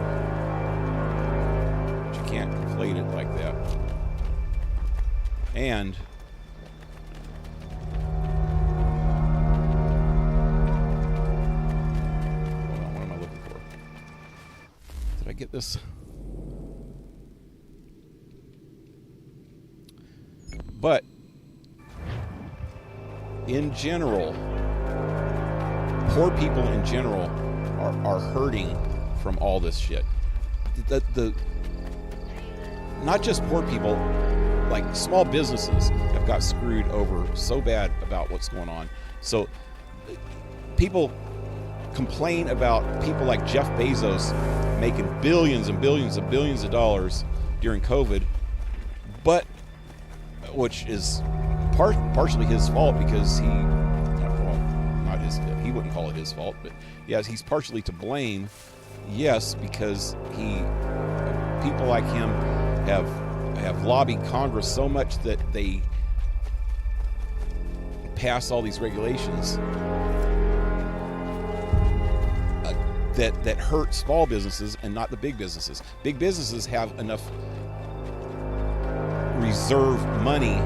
But you can't conflate it like that. And hold on, what am I looking for? Did I get this? But in general, poor people in general are hurting from all this shit. The not just poor people, like small businesses have got screwed over so bad about what's going on. So people complain about people like Jeff Bezos making billions and billions and billions of dollars during COVID, but which is partially his fault because he wouldn't call it his fault, but yes, he's partially to blame. Yes, because people like him have lobbied Congress so much that they pass all these regulations that hurt small businesses and not the big businesses. Big businesses have enough reserve money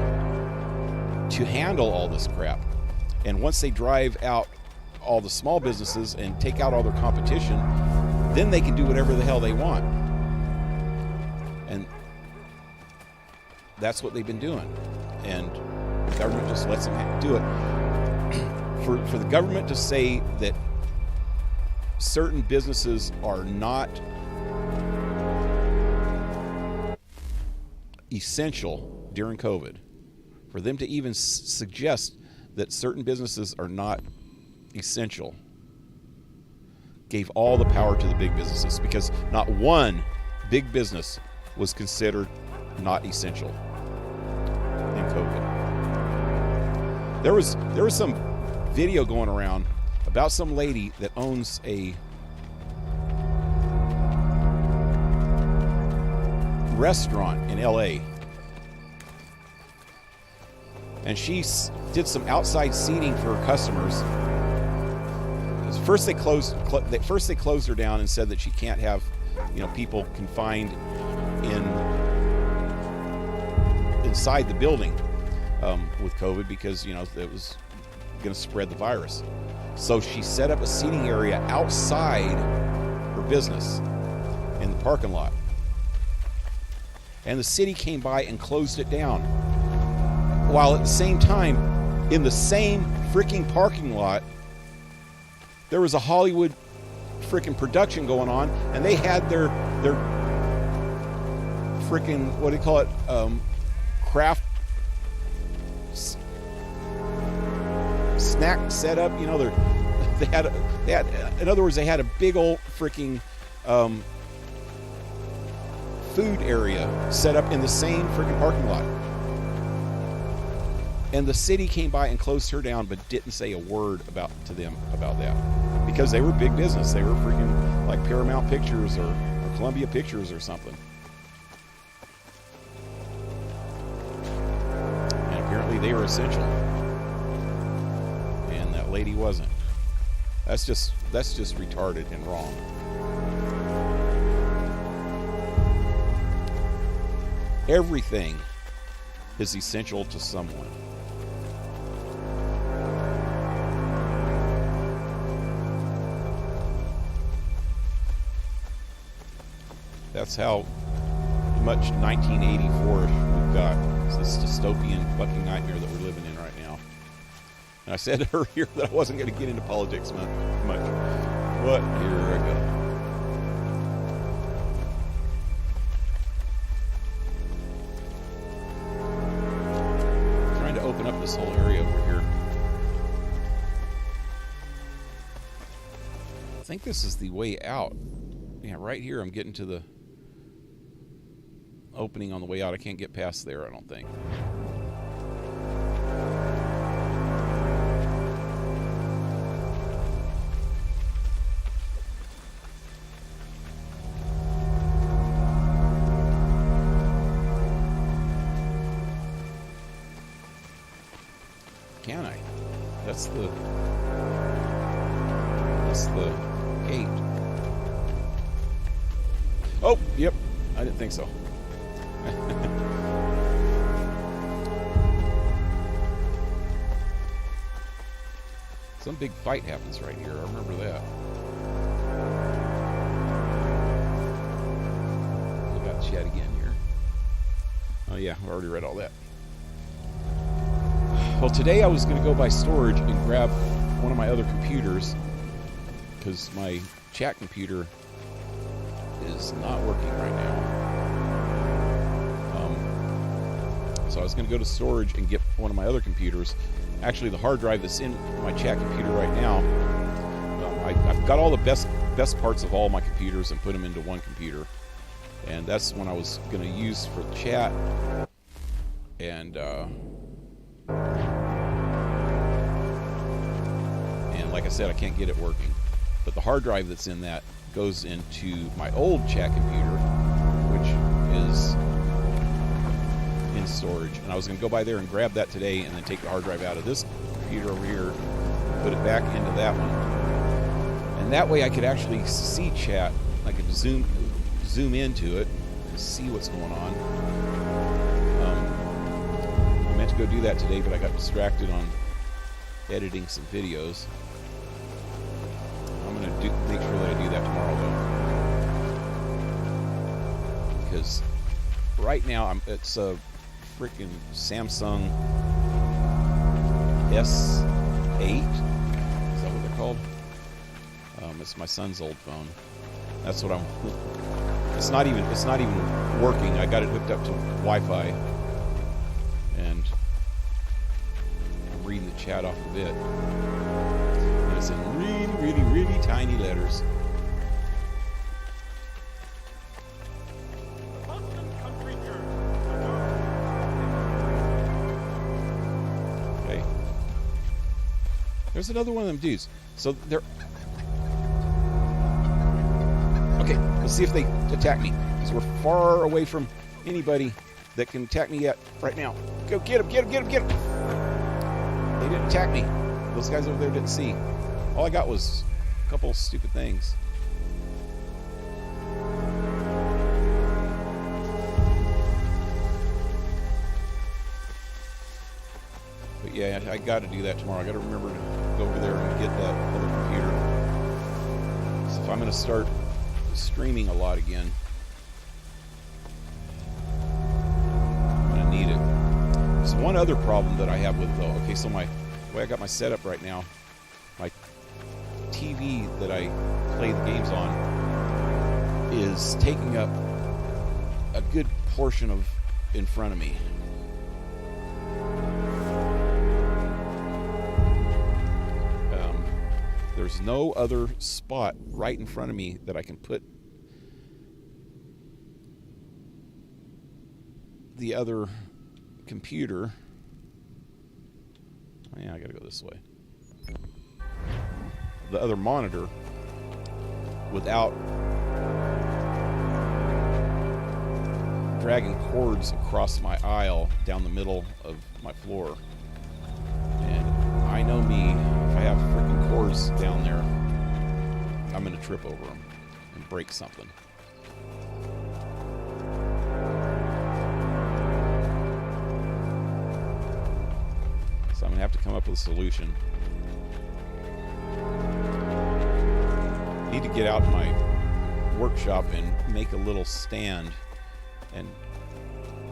to handle all this crap, and once they drive out all the small businesses and take out all their competition, then they can do whatever the hell they want. And that's what they've been doing, and the government just lets them do it. For the government to say that certain businesses are not essential during COVID, for them to even suggest that certain businesses are not essential, gave all the power to the big businesses, because not one big business was considered not essential in COVID. There was some video going around about some lady that owns a restaurant in LA, and she did some outside seating for her customers. First they closed her down and said that she can't have, people confined inside the building with COVID, because it was going to spread the virus. So she set up a seating area outside her business in the parking lot, and the city came by and closed it down, while at the same time, in the same freaking parking lot, there was a Hollywood freaking production going on, and they had their freaking, what do you call it, craft snack setup. They had in other words, they had a big old freaking food area set up in the same freaking parking lot. And the city came by and closed her down, but didn't say a word to them about that, because they were big business. They were freaking like Paramount Pictures or Columbia Pictures or something. And apparently they were essential, and that lady wasn't. That's just retarded and wrong. Everything is essential to someone. That's how much 1984 we've got. It's this dystopian fucking nightmare that we're living in right now. And I said earlier that I wasn't going to get into politics much. But here I go. I'm trying to open up this whole area over here. I think this is the way out. Yeah, right here I'm getting to the opening on the way out. I can't get past there, I don't think. Can I? That's the gate. Oh, yep. I didn't think so. Some big fight happens right here. I remember that. We got chat again here. Oh yeah, I already read all that. Well, today I was going to go by storage and grab one of my other computers, because my chat computer is not working right now. So I was going to go to storage and get one of my other computers. Actually, the hard drive that's in my chat computer right now, I've got all the best parts of all my computers and put them into one computer. And that's one I was going to use for chat. And like I said, I can't get it working. But the hard drive that's in that goes into my old chat computer, which is in storage. And I was going to go by there and grab that today, and then take the hard drive out of this computer over here, put it back into that one. And that way I could actually see chat. I could zoom into it and see what's going on. I meant to go do that today, but I got distracted on editing some videos. I'm going to make sure that I do that tomorrow, though. Because right now it's a freaking Samsung S8. Is that what they're called? It's my son's old phone. That's what I'm. It's not even working. I got it hooked up to Wi-Fi, and I'm reading the chat off of it. And it's in really, really, really tiny letters. Okay. There's another one of them dudes. So they're. Okay, let's see if they attack me, because we're far away from anybody that can attack me yet right now. Go get him, get him, get him, get him! They didn't attack me. Those guys over there didn't see. All I got was a couple of stupid things. But yeah, I got to do that tomorrow. I got to remember to go over there and get that other computer. So if I'm going to start streaming a lot again, I'm gonna need it. There's one other problem that I have with it though. Okay, so the way I got my setup right now, my TV that I play the games on is taking up a good portion of in front of me. There's no other spot right in front of me that I can put the other computer. Oh, yeah, I gotta go this way. The other monitor without dragging cords across my aisle down the middle of my floor. And I know me, if I have freaking cords down there, I'm going to trip over them and break something. So I'm going to have to come up with a solution. I need to get out in my workshop and make a little stand and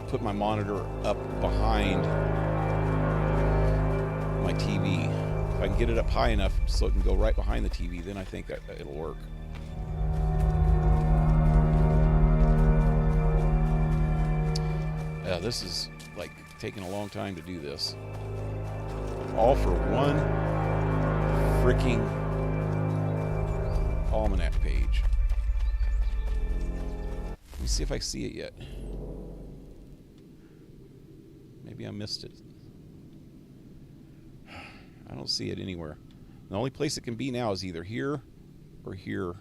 put my monitor up behind my TV. If I can get it up high enough so it can go right behind the TV, then I think that it'll work. This is like taking a long time to do this. All for one freaking almanac page. Let me see if I see it yet. Maybe I missed it. I don't see it anywhere. The only place it can be now is either here or here.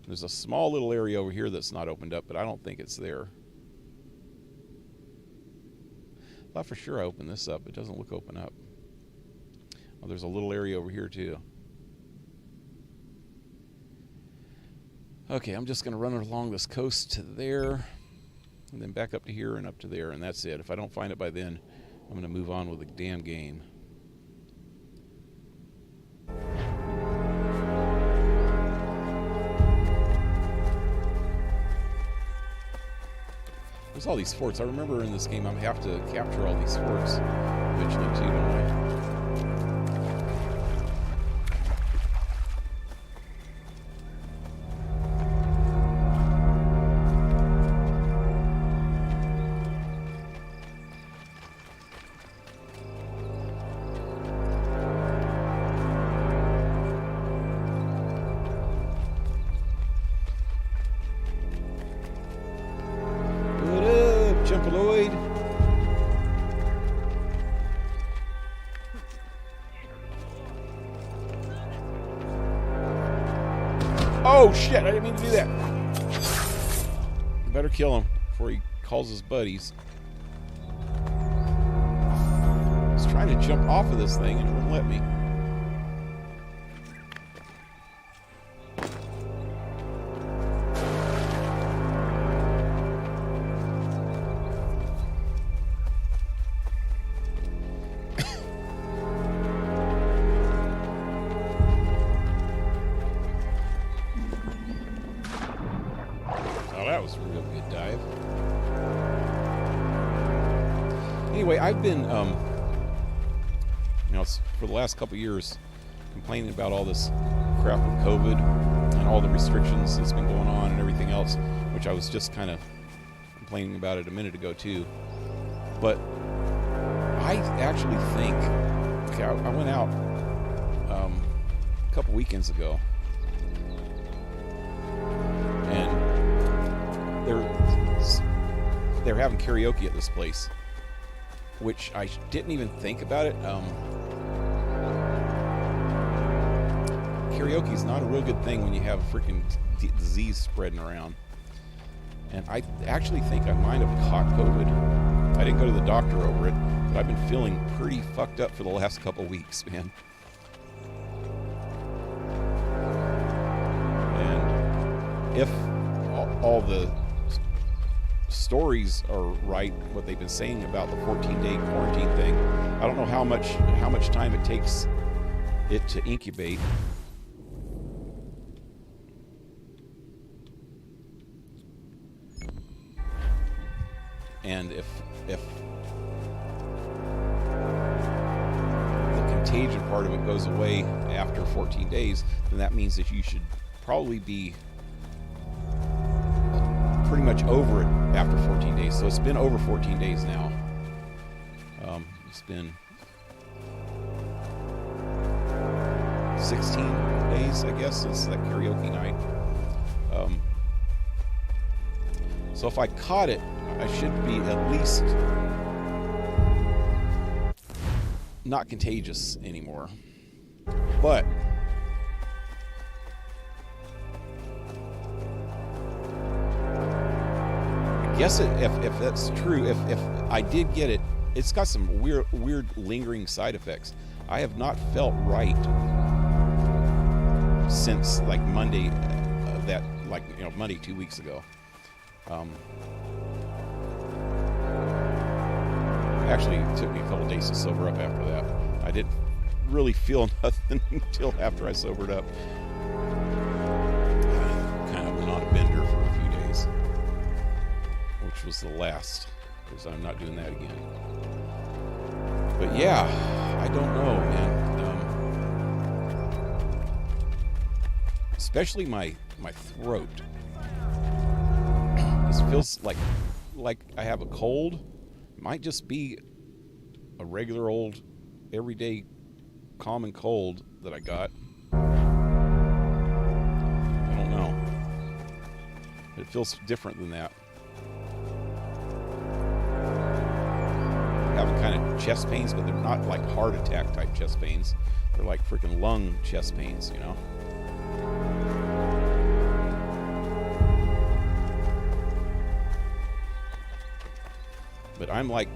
There's a small little area over here that's not opened up, but I don't think it's there. I thought for sure I opened this up. It doesn't look open up. Oh, there's a little area over here too. Okay, I'm just going to run along this coast to there, and then back up to here and up to there, and that's it. If I don't find it by then, I'm going to move on with the damn game. There's all these forts. I remember in this game I have to capture all these forts eventually too, don't I? Oh shit, I didn't mean to do that. Better kill him before he calls his buddies. I was trying to jump off of this thing and it wouldn't let me. Anyway, I've been, for the last couple years complaining about all this crap with COVID and all the restrictions that's been going on and everything else, which I was just kind of complaining about it a minute ago too. But I actually think, okay, I went out a couple weekends ago, and they're having karaoke at this place, which I didn't even think about it. Karaoke is not a real good thing when you have a freaking disease spreading around. And I actually think I might have caught COVID. I didn't go to the doctor over it, but I've been feeling pretty fucked up for the last couple weeks, man. And if all the stories are right, what they've been saying about the 14-day quarantine thing, I don't know how much time it takes it to incubate. And if the contagion part of it goes away after 14 days, then that means that you should probably be pretty much over it after 14 days. So it's been over 14 days now. It's been 16 days, I guess, since that karaoke night. So if I caught it, I should be at least not contagious anymore. But I guess if that's true, if I did get it, it's got some weird lingering side effects. I have not felt right since like Monday, Monday 2 weeks ago. Actually, it took me a couple days to sober up after that. I didn't really feel nothing until after I sobered up. Kind of went on a bender for a few days, which was the last, because I'm not doing that again. But yeah, I don't know, man. Especially my throat. This feels like I have a cold. It might just be a regular old, everyday, common cold that I got. I don't know. It feels different than that. I'm having kind of chest pains, but they're not like heart attack type chest pains. They're like freaking lung chest pains, you know? But I'm like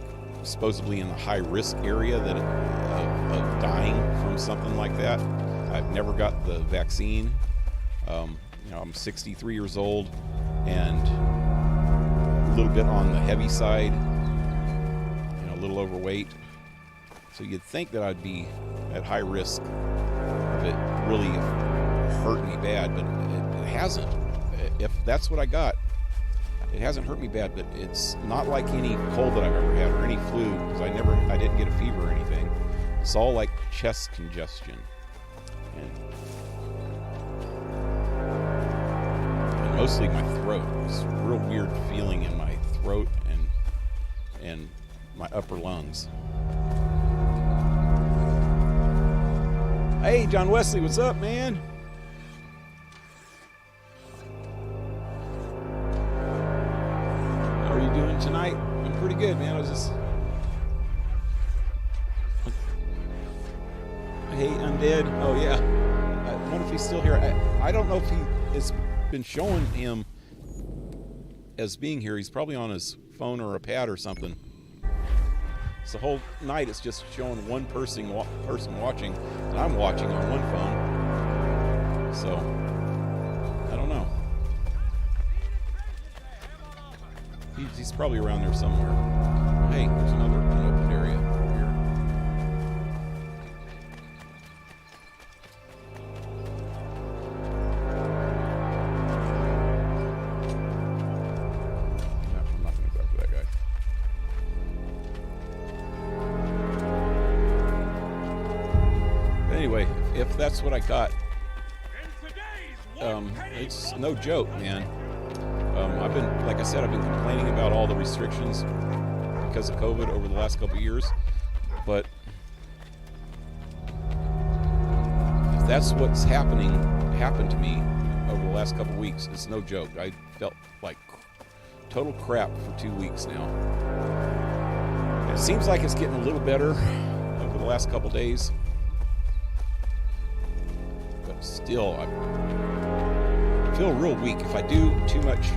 supposedly in the high risk area of dying from something like that. I've never got the vaccine. I'm 63 years old and a little bit on the heavy side, a little overweight. So you'd think that I'd be at high risk of it really hurt me bad, but it hasn't. If that's what I got, it hasn't hurt me bad, but it's not like any cold that I've ever had or any flu, because I didn't get a fever or anything. It's all like chest congestion. And mostly my throat. It's a real weird feeling in my throat and my upper lungs. Hey, John Wesley, what's up, man? How are you doing tonight? I'm pretty good, man. Hey, Undead. Oh, yeah. I wonder if he's still here. I don't know if it's been showing him as being here. He's probably on his phone or a pad or something. So the whole night it's just showing one person watching, and I'm watching on one phone. So, I don't know. He's probably around there somewhere. Hey, there's another unopened area over here. Yeah, I'm not going to go after that guy. But anyway, if that's what I got, it's no joke, man. I've been, like I said, I've been complaining about all the restrictions because of COVID over the last couple of years, but if that's what's happened to me over the last couple of weeks, it's no joke. I felt like total crap for 2 weeks now. It seems like it's getting a little better over the last couple of days, but still, I feel real weak. If I do too much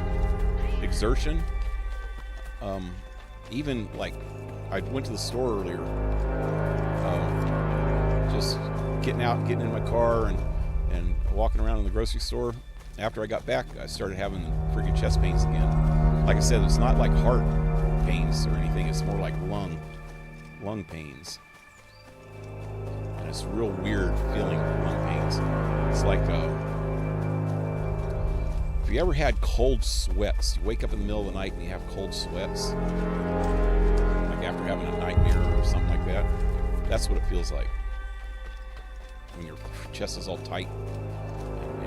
exertion, even like I went to the store earlier, just getting out and getting in my car and walking around in the grocery store. After I got back, I started having freaking chest pains again. Like I said, it's not like heart pains or anything. It's more like lung pains. And it's real weird feeling lung pains. It's like if you ever had cold sweats, you wake up in the middle of the night and you have cold sweats, like after having a nightmare or something like that. That's what it feels like when your chest is all tight and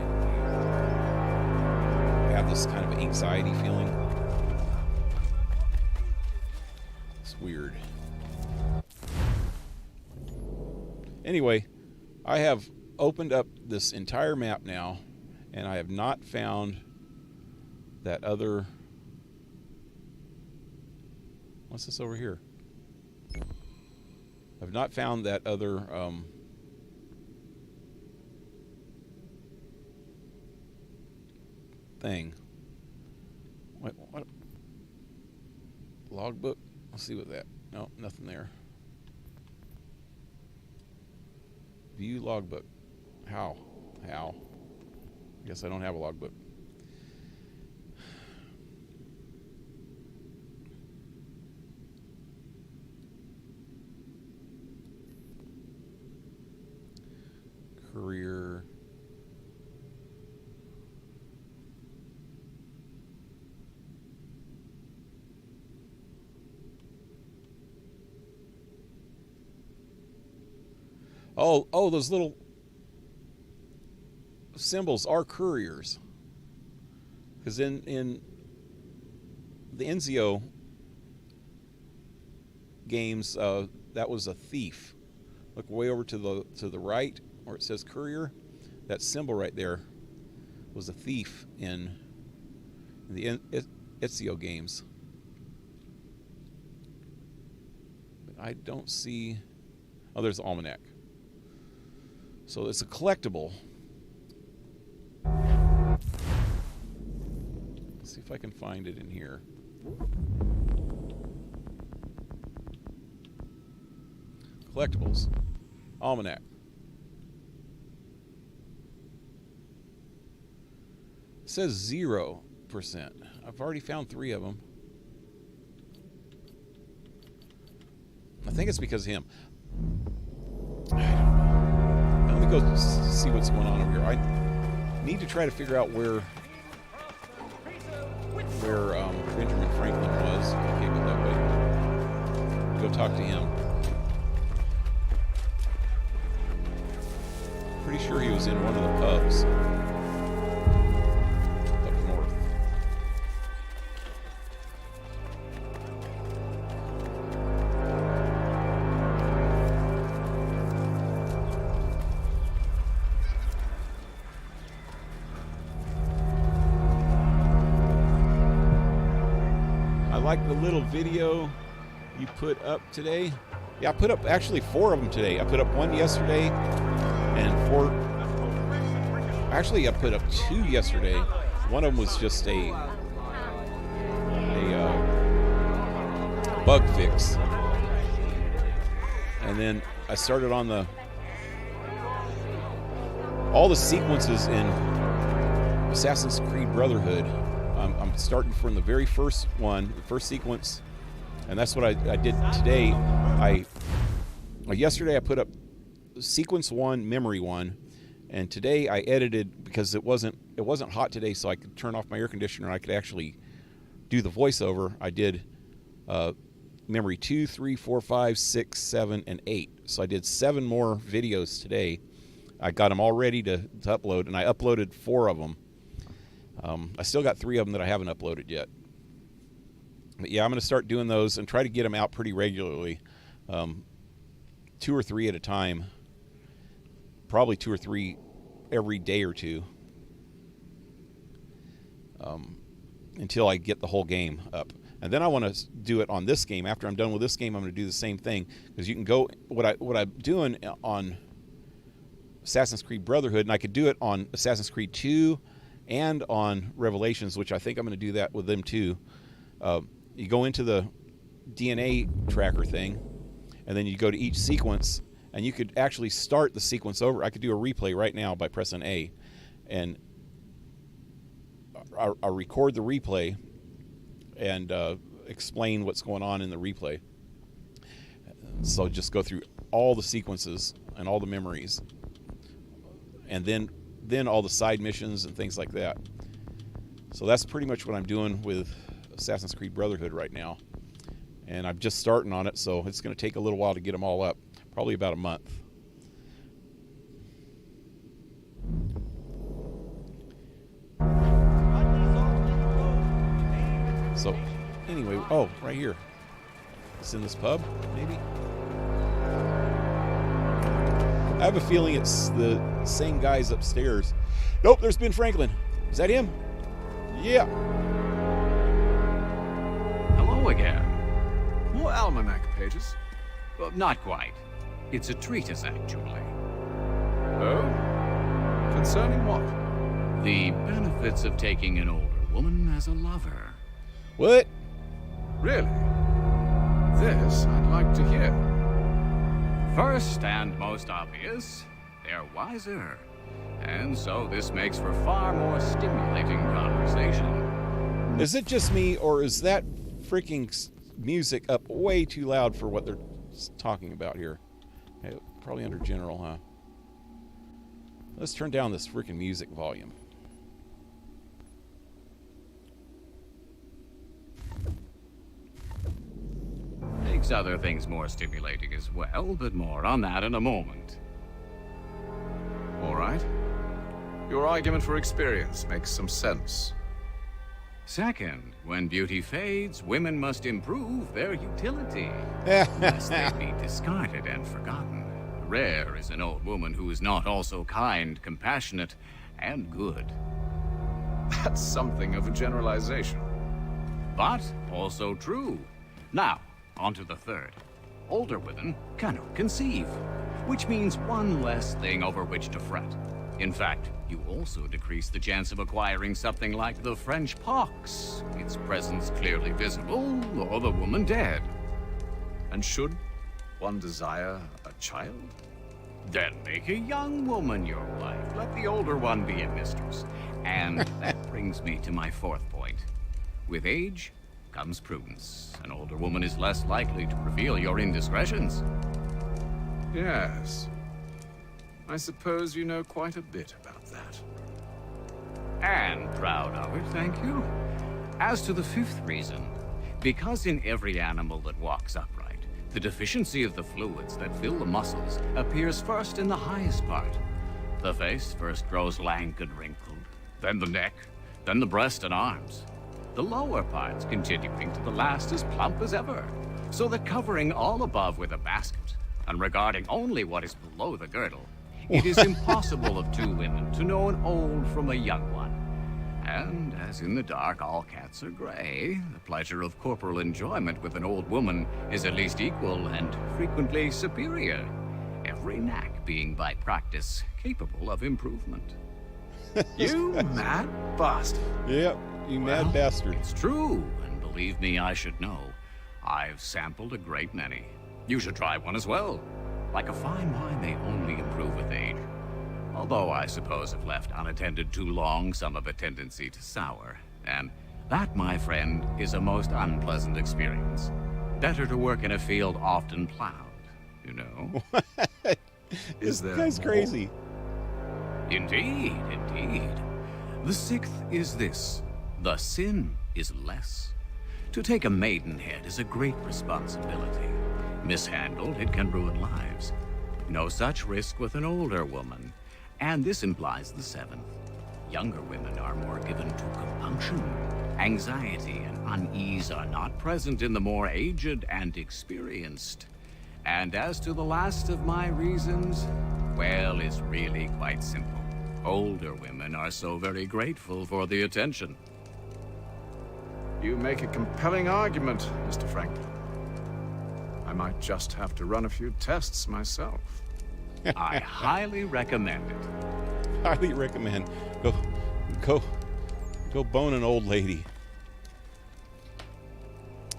you have this kind of anxiety feeling. It's weird. Anyway, I have opened up this entire map now, and I have not found that other... What's this over here? I've not found that other thing. What? Logbook? Let's see what that... No, nothing there. View logbook. How? I guess I don't have a logbook. Career. Oh, those little symbols are couriers. Because in the Enzio games, that was a thief. Look way over to the right where it says courier. That symbol right there was a thief in the Ezio games. But I don't see... Oh, there's the almanac. So it's a collectible. Let's see if I can find it in here. Collectibles. Almanac. It says 0%. I've already found 3 of them. I think it's because of him. I don't know. Let me go see what's going on over here. I need to try to figure out where Benjamin Franklin was. I can't go that way. Go talk to him. Pretty sure he was in one of the pubs up north. I like the little video you put up today. Yeah, I put up actually 4 of them today. I put up 1 yesterday and 4. Actually, I put up 2 yesterday. One of them was just a bug fix, and then I started on all the sequences in Assassin's Creed Brotherhood. I'm starting from the very first one, the first sequence, and that's what I did today. Yesterday I put up sequence 1, memory 1, and today I edited because it wasn't hot today, so I could turn off my air conditioner and I could actually do the voiceover. I did memory 2, 3, 4, 5, 6, 7, and 8. So I did 7 more videos today, I got them all ready to upload, and I uploaded 4 of them. I still got 3 of them that I haven't uploaded yet. But yeah, I'm going to start doing those and try to get them out pretty regularly. 2 or 3 at a time. Probably 2 or 3 every day or 2. Until I get the whole game up. And then I want to do it on this game. After I'm done with this game, I'm going to do the same thing. Because you can go... What I'm doing on Assassin's Creed Brotherhood, and I could do it on Assassin's Creed 2 and on Revelations, which I think I'm going to do that with them too. You go into the DNA tracker thing, and then you go to each sequence, and you could actually start the sequence over. I could do a replay right now by pressing A, and I'll record the replay and explain what's going on in the replay. So just go through all the sequences and all the memories, and then all the side missions and things like that. So that's pretty much what I'm doing with Assassin's Creed Brotherhood right now. And I'm just starting on it, so it's going to take a little while to get them all up. Probably about a month. So, anyway, oh, right here. It's in this pub, maybe? I have a feeling it's the same guys upstairs. Nope, there's Ben Franklin. Is that him? Yeah. Hello again. More almanac pages. Well, not quite. It's a treatise, actually. Oh? Concerning what? The benefits of taking an older woman as a lover. What? Really? This I'd like to hear. First and most obvious, they're wiser. And so this makes for far more stimulating conversation. Is it just me, or is that freaking music up way too loud for what they're talking about here? Okay, probably under general, huh? Let's turn down this freaking music volume. Makes other things more stimulating as well, but more on that in a moment. All right. Your argument for experience makes some sense. Second, when beauty fades, women must improve their utility, lest they be discarded and forgotten. Rare is an old woman who is not also kind, compassionate, and good. That's something of a generalization. But also true. Now, on to the third. Older women cannot conceive, which means one less thing over which to fret. In fact, you also decrease the chance of acquiring something like the French pox, its presence clearly visible, or the woman dead. And should one desire a child? Then make a young woman your wife. Let the older one be a mistress. And that brings me to my fourth point. With age comes prudence. An older woman is less likely to reveal your indiscretions. Yes. I suppose you know quite a bit about that. And proud of it, thank you. As to the fifth reason, because in every animal that walks upright, the deficiency of the fluids that fill the muscles appears first in the highest part. The face first grows lank and wrinkled, then the neck, then the breast and arms. The lower parts continuing to the last as plump as ever, so that covering all above with a basket, and regarding only what is below the girdle, it is impossible of two women to know an old from a young one. And as in the dark all cats are gray, the pleasure of corporal enjoyment with an old woman is at least equal and frequently superior, every knack being by practice capable of improvement. You mad bastard. Yep, you mad bastard. It's true, and believe me, I should know. I've sampled a great many. You should try one as well. Like a fine wine, they only improve with age. Although I suppose if left unattended too long, some have a tendency to sour. And that, my friend, is a most unpleasant experience. Better to work in a field often plowed, you know? Is there This guy's more? crazy. Indeed, indeed. The sixth is this. The sin is less. To take a maidenhead is a great responsibility. Mishandled, it can ruin lives. No such risk with an older woman. And this implies the 7th. Younger women are more given to compunction. Anxiety and unease are not present in the more aged and experienced. And as to the last of my reasons, well, it's really quite simple. Older women are so very grateful for the attention. You make a compelling argument, Mr. Franklin. I might just have to run a few tests myself. I highly recommend it. Highly recommend. Go bone an old lady.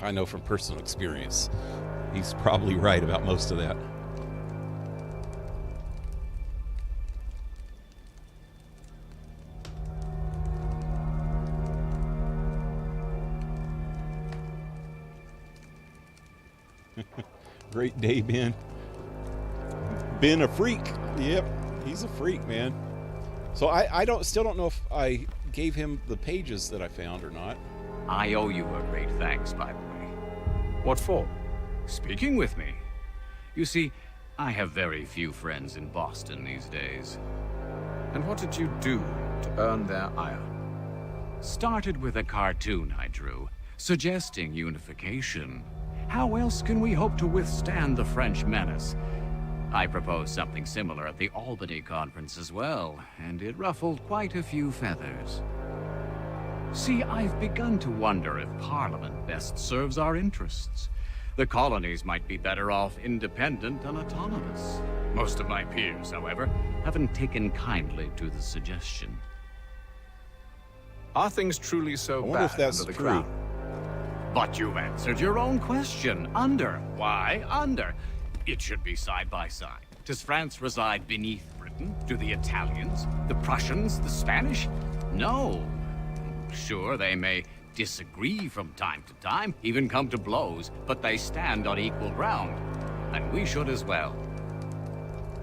I know from personal experience. He's probably right about most of that. Great day, Ben. Ben a freak. Yep, he's a freak, man. So I still don't know if I gave him the pages that I found or not. I owe you a great thanks, by the way. What for? Speaking with me. You see, I have very few friends in Boston these days. And what did you do to earn their ire? Started with a cartoon I drew, suggesting unification. How else can we hope to withstand the French menace? I proposed something similar at the Albany conference as well, and it ruffled quite a few feathers. See, I've begun to wonder if Parliament best serves our interests. The colonies might be better off independent and autonomous. Most of my peers, however, haven't taken kindly to the suggestion. Are things truly so I wonder bad if that's under the true. crown? But you've answered your own question. Under. Why under? It should be side by side. Does France reside beneath Britain? Do the Italians, the Prussians, the Spanish? No. Sure, they may disagree from time to time, even come to blows, but they stand on equal ground. And we should as well.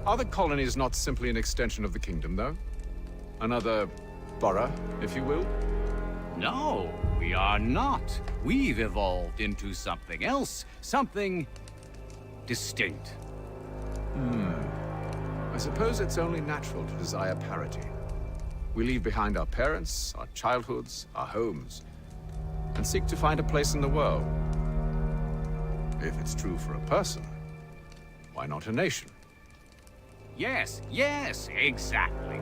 Are the colonies not simply an extension of the kingdom, though? Another borough, if you will? No, we are not. We've evolved into something else, something distinct. I suppose it's only natural to desire parity. We leave behind our parents, our childhoods, our homes, and seek to find a place in the world. If it's true for a person, why not a nation? Yes, exactly.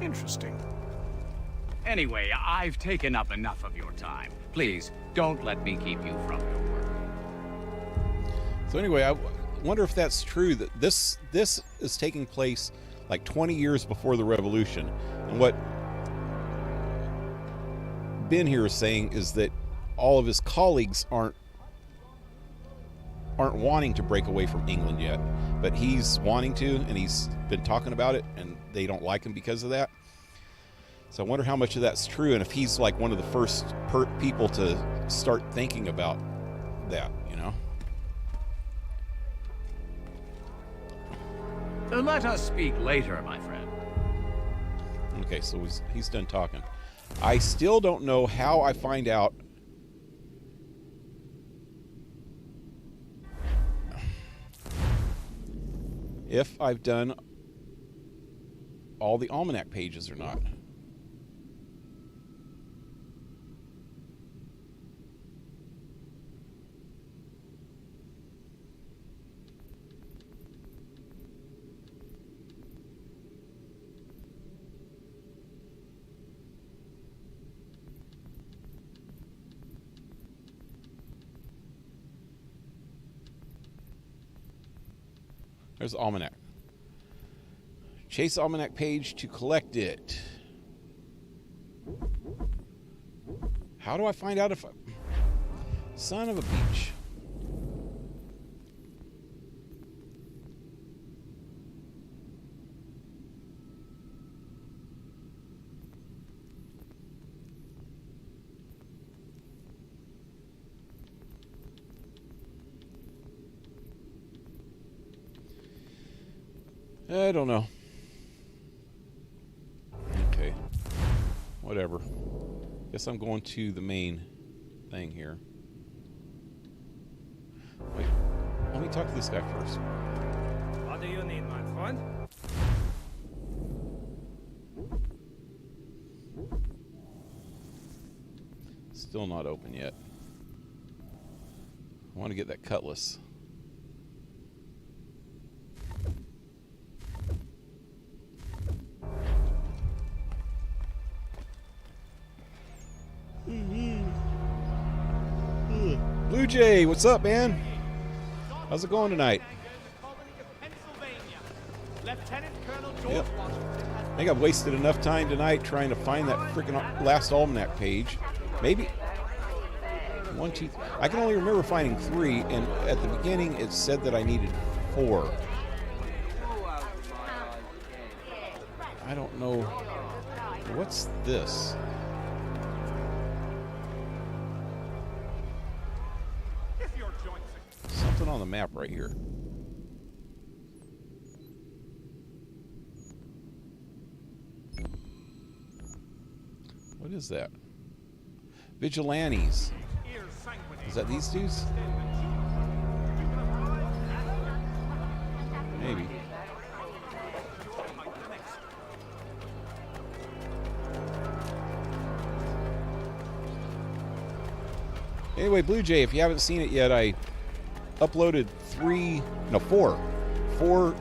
Interesting. Anyway, I've taken up enough of your time. Please, don't let me keep you from your work. So anyway, I wonder if that's true, that this is taking place like 20 years before the revolution. And what Ben here is saying is that all of his colleagues aren't wanting to break away from England yet, but he's wanting to, and he's been talking about it, and they don't like him because of that. So I wonder how much of that's true, and if he's like one of the first people to start thinking about that, you know? Let us speak later, my friend. Okay, so he's done talking. I still don't know how I find out if I've done all the almanac pages or not. There's the almanac. Chase almanac page to collect it. How do I find out if I... Son of a beach. I don't know. Okay. Whatever. Guess I'm going to the main thing here. Wait. Let me talk to this guy first. What do you need, my friend? Still not open yet. I want to get that cutlass. Blue Jay, what's up, man? How's it going tonight? Yep. I think I've wasted enough time tonight trying to find that freaking last almanac page. Maybe 1, 2. I can only remember finding 3, and at the beginning it said that I needed 4. I don't know. What's this? Something on the map right here. What is that? Vigilantes. Is that these dudes? Maybe. Anyway, Blue Jay, if you haven't seen it yet, I uploaded 4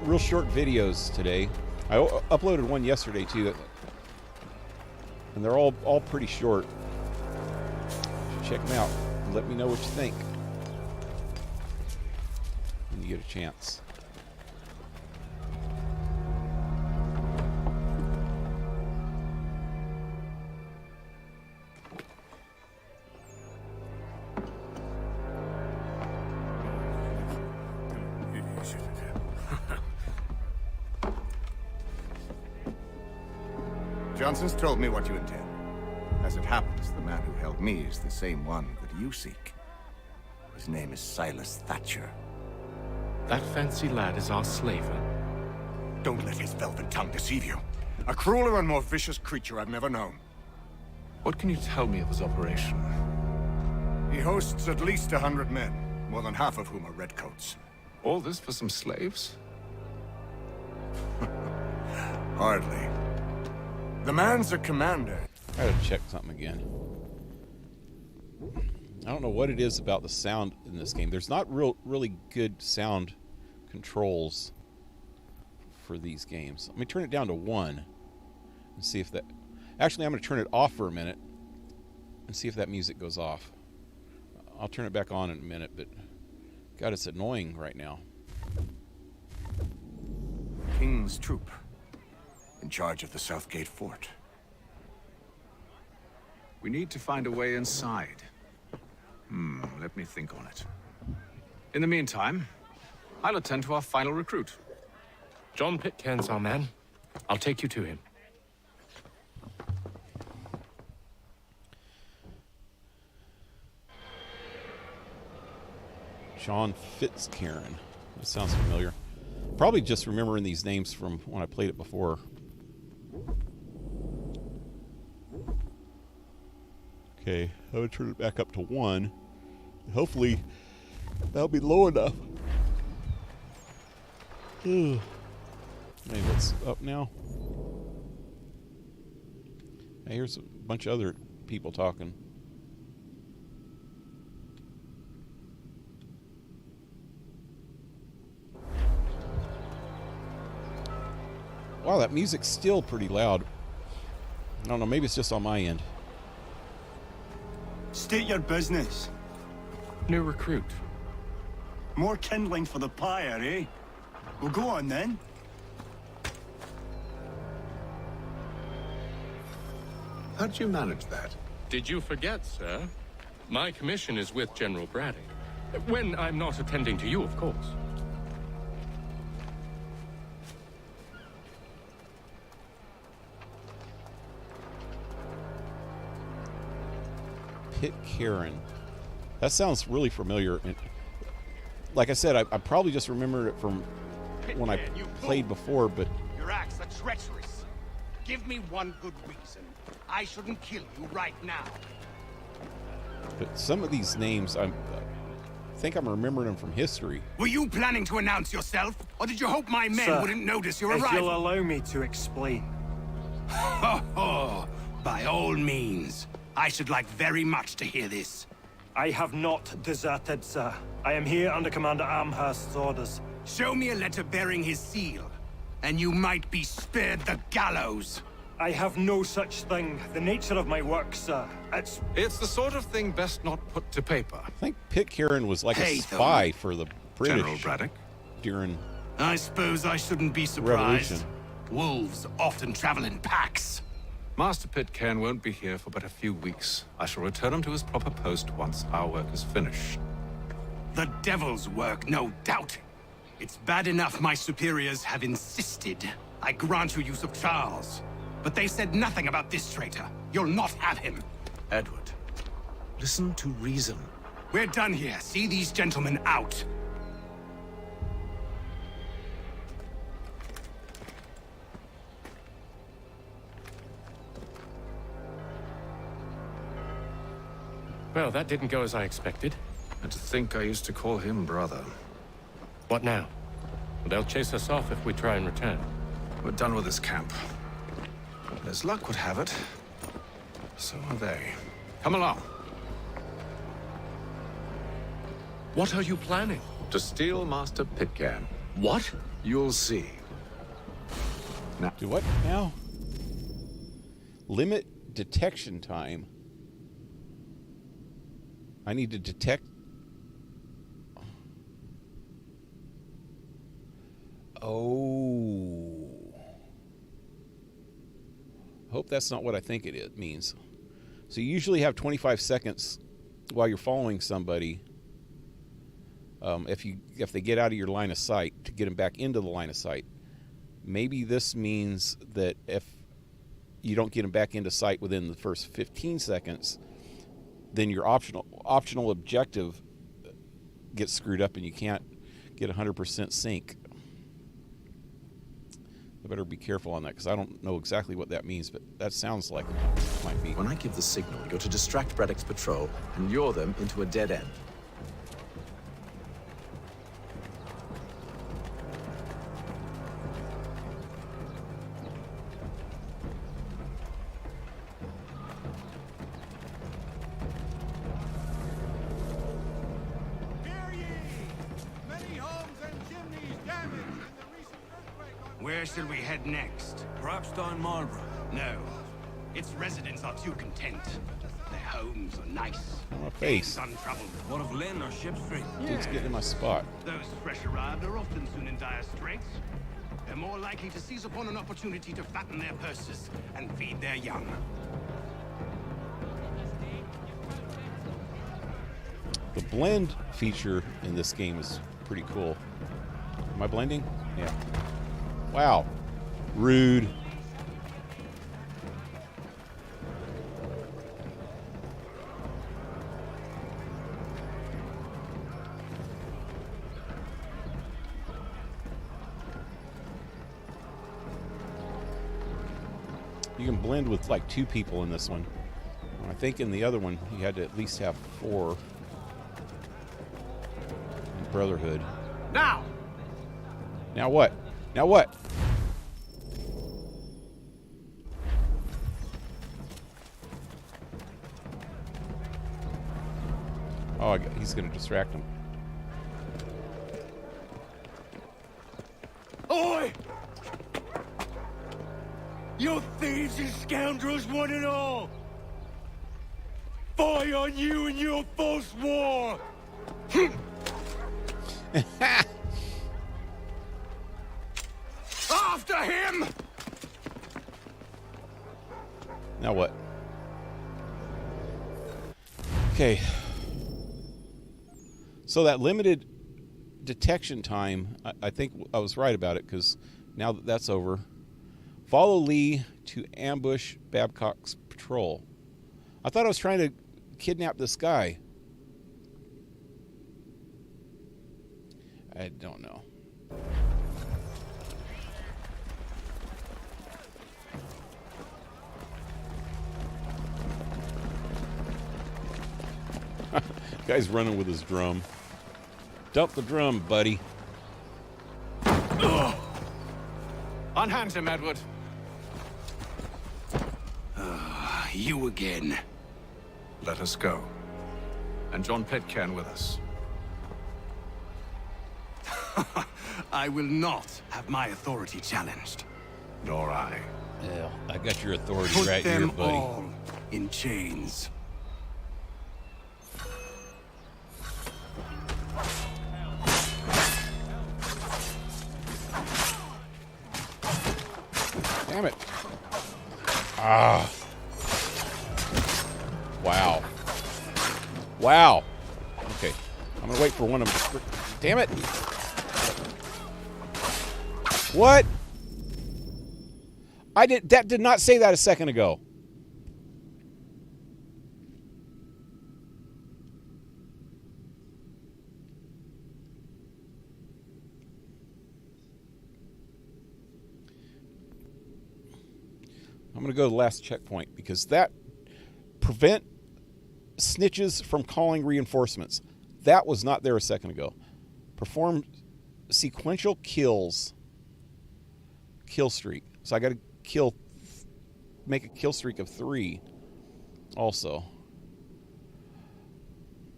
real short videos today. I uploaded one yesterday too, and they're all pretty short. Check them out and let me know what you think when you get a chance. Johnson's told me what you intend. As it happens, the man who held me is the same one that you seek. His name is Silas Thatcher. That fancy lad is our slaver. Don't let his velvet tongue deceive you. A crueler and more vicious creature I've never known. What can you tell me of his operation? He hosts at least 100 men, more than half of whom are redcoats. All this for some slaves? Hardly. The man's a commander. I gotta check something again. I don't know what it is about the sound in this game. There's not really good sound controls for these games. Let me turn it down to 1 and see if that... Actually, I'm going to turn it off for a minute and see if that music goes off. I'll turn it back on in a minute, but God, it's annoying right now. King's troop, in charge of the Southgate Fort. We need to find a way inside. Let me think on it. In the meantime, I'll attend to our final recruit. John Pitcairn's our man. I'll take you to him. John Fitzcairn. That sounds familiar. Probably just remembering these names from when I played it before. Okay, I would turn it back up to 1. Hopefully, that'll be low enough. Maybe it's up now. Hey, here's a bunch of other people talking. Wow, that music's still pretty loud. I don't know, maybe it's just on my end. State your business. New recruit. More kindling for the pyre, eh? Well, go on then. How'd you manage that? Did you forget, sir? My commission is with General Braddock. When I'm not attending to you, of course. Pitcairn. That sounds really familiar. And like I said, I probably just remembered it from when I played before, but... Your acts are treacherous. Give me one good reason. I shouldn't kill you right now. But some of these names, think I'm remembering him from history. Were you planning to announce yourself, or did you hope my men Sir, wouldn't notice your if arrival? you'll allow me to explain. Oh, by all means. I should like very much to hear this. I have not deserted, sir. I am here under Commander Amherst's orders. Show me a letter bearing his seal, and you might be spared the gallows. I have no such thing. The nature of my work, sir. It's the sort of thing best not put to paper. I think Pitcairn was like Hey, a spy for the British General Braddock. during I suppose I shouldn't be surprised. Revolution. Wolves often travel in packs. Master Pitcairn won't be here for but a few weeks. I shall return him to his proper post once our work is finished. The devil's work, no doubt. It's bad enough my superiors have insisted I grant you use of Charles. But they said nothing about this traitor. You'll not have him. Edward, listen to reason. We're done here. See these gentlemen out. Well, that didn't go as I expected. And to think I used to call him brother. What now? They'll chase us off if we try and return. We're done with this camp. As luck would have it, so are they. Come along. What are you planning? To steal Master Pitcairn. What? You'll see. do what now? Limit detection time. I need to detect. Oh. Hope that's not what I think it means. So you usually have 25 seconds while you're following somebody. If they get out of your line of sight, to get them back into the line of sight. Maybe this means that if you don't get them back into sight within the first 15 seconds, then your optional objective gets screwed up and you can't get 100% sync. I better be careful on that because I don't know exactly what that means, but that sounds like it might be. When I give the signal, you're to distract Braddock's patrol and lure them into a dead end. Where shall we head next? Perhaps down Marlborough. No. Its residents are too content. Their homes are nice. My face. Games untroubled. What of Lynn or Ship Street? Dude's getting in my spot. Those fresh arrived are often soon in dire straits. They're more likely to seize upon an opportunity to fatten their purses and feed their young. The blend feature in this game is pretty cool. Am I blending? Yeah. Wow. Rude. You can blend with like 2 people in this one. I think in the other one you had to at least have 4. In Brotherhood. Now! Now what? Now what? Oh, he's going to distract him. Oi! You thieves and scoundrels, one and all! Fire on you and your false war! After him! Now what? Okay. So that limited detection time, I think I was right about it, because now that that's over, follow Lee to ambush Babcock's patrol. I thought I was trying to kidnap this guy. I don't know. Guy's running with his drum. Dump the drum, buddy. Unhand him, Edward. You again. Let us go. And John Pitcairn with us. I will not have my authority challenged. Nor I. Yeah, I got your authority Put right here, them buddy. all in chains. Damn it. Ah. Wow. Wow. Okay. I'm gonna wait for one of them. Damn it. What? That did not say that a second ago. I'm going to go to the last checkpoint because that prevent snitches from calling reinforcements. That was not there a second ago. Perform sequential kills. Kill streak. So I got to make a kill streak of 3 also.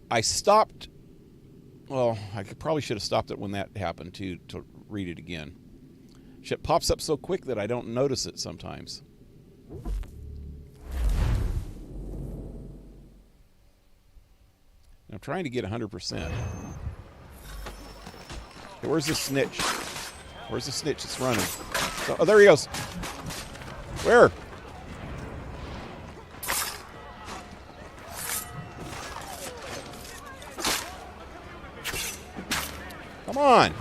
I stopped. Well, I probably should have stopped it when that happened to read it again. Shit pops up so quick that I don't notice it sometimes. I'm trying to get 100%. Hey, where's the snitch? Where's the snitch that's running? Oh, there he goes. Where? Come on.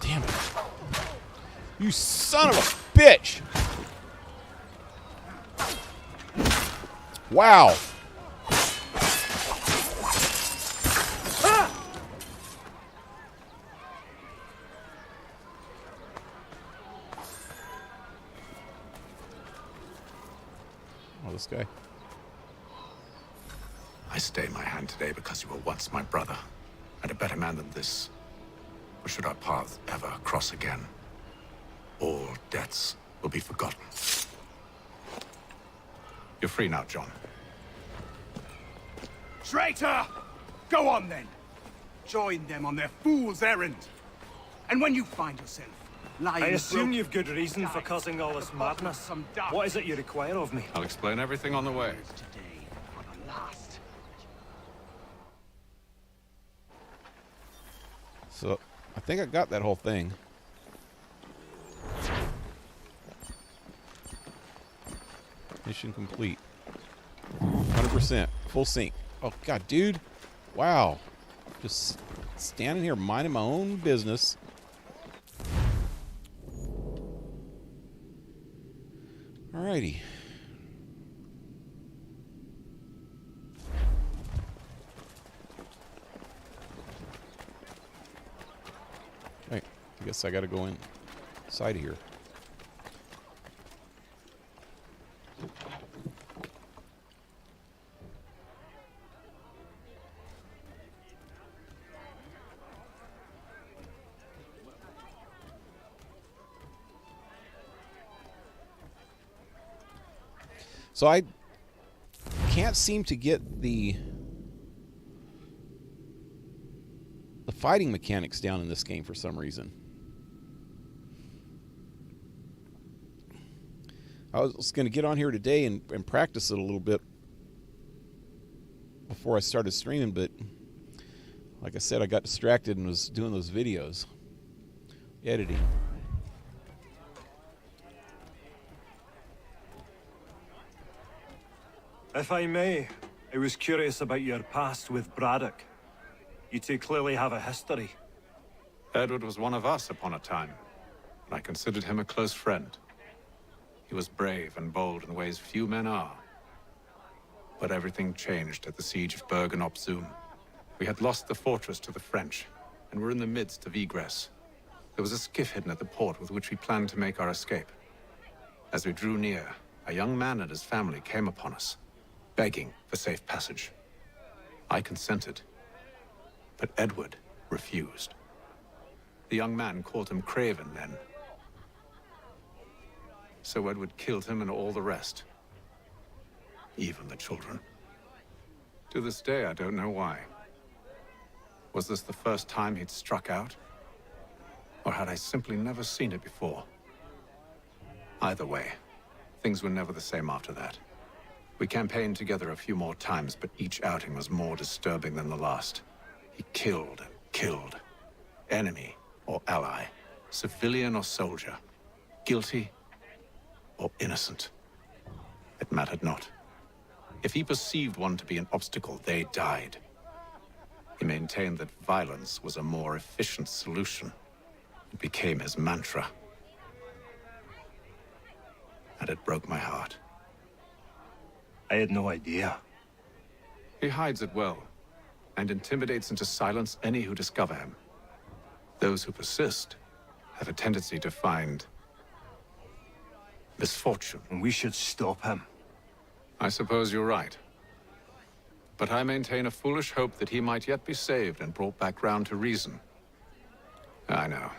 Damn it. You son of a bitch. Wow. Oh, this guy. I stay my hand today because you were once my brother, and a better man than this. Or should our paths ever cross again, all debts will be forgotten. You're free now, John. Traitor! Go on then. Join them on their fool's errand. And when you find yourself lying... I assume you've good reason for causing all this madness. What is it you require of me? I'll explain everything on the way. Today for the last. So, I think I got that whole thing. Mission complete. 100%. Full sync. Oh, God, dude. Wow. Just standing here minding my own business. Alrighty. Right. I guess I gotta go inside here. So I can't seem to get the fighting mechanics down in this game for some reason. I was going to get on here today and practice it a little bit before I started streaming, but like I said, I got distracted and was doing those videos, editing. If I may, I was curious about your past with Braddock. You two clearly have a history. Edward was one of us upon a time, and I considered him a close friend. He was brave and bold in ways few men are. But everything changed at the siege of Bergen-op-Zoom. We had lost the fortress to the French, and were in the midst of egress. There was a skiff hidden at the port with which we planned to make our escape. As we drew near, a young man and his family came upon us, begging for safe passage. I consented, but Edward refused. The young man called him craven then. So Edward killed him and all the rest. Even the children. To this day, I don't know why. Was this the first time he'd struck out? Or had I simply never seen it before? Either way, things were never the same after that. We campaigned together a few more times, but each outing was more disturbing than the last. He killed and killed. Enemy or ally, civilian or soldier, guilty or innocent. It mattered not. If he perceived one to be an obstacle, they died. He maintained that violence was a more efficient solution. It became his mantra. And it broke my heart. I had no idea. He hides it well, and intimidates into silence any who discover him. Those who persist have a tendency to find misfortune. And we should stop him. I suppose you're right. But I maintain a foolish hope that he might yet be saved and brought back round to reason. I know.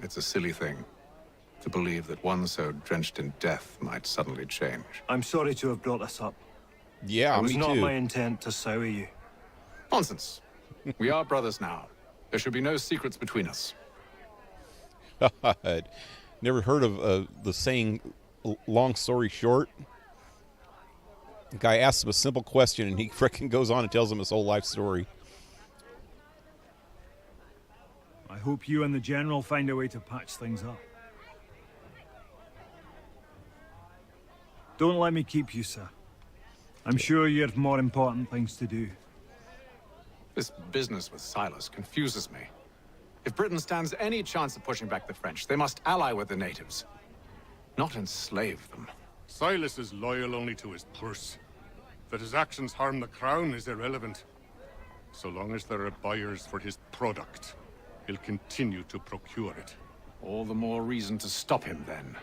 It's a silly thing to believe that one so drenched in death might suddenly change. I'm sorry to have brought this up. Yeah, It was me not too. my intent to sour you. Nonsense. We are brothers now. There should be no secrets between us. God. Never heard of the saying, long story short? The guy asks him a simple question, and he frickin' goes on and tells him his whole life story. I hope you and the General find a way to patch things up. Don't let me keep you, sir. I'm sure you have more important things to do. This business with Silas confuses me. If Britain stands any chance of pushing back the French, they must ally with the natives, not enslave them. Silas is loyal only to his purse. That his actions harm the crown is irrelevant. So long as there are buyers for his product, he'll continue to procure it. All the more reason to stop him, then.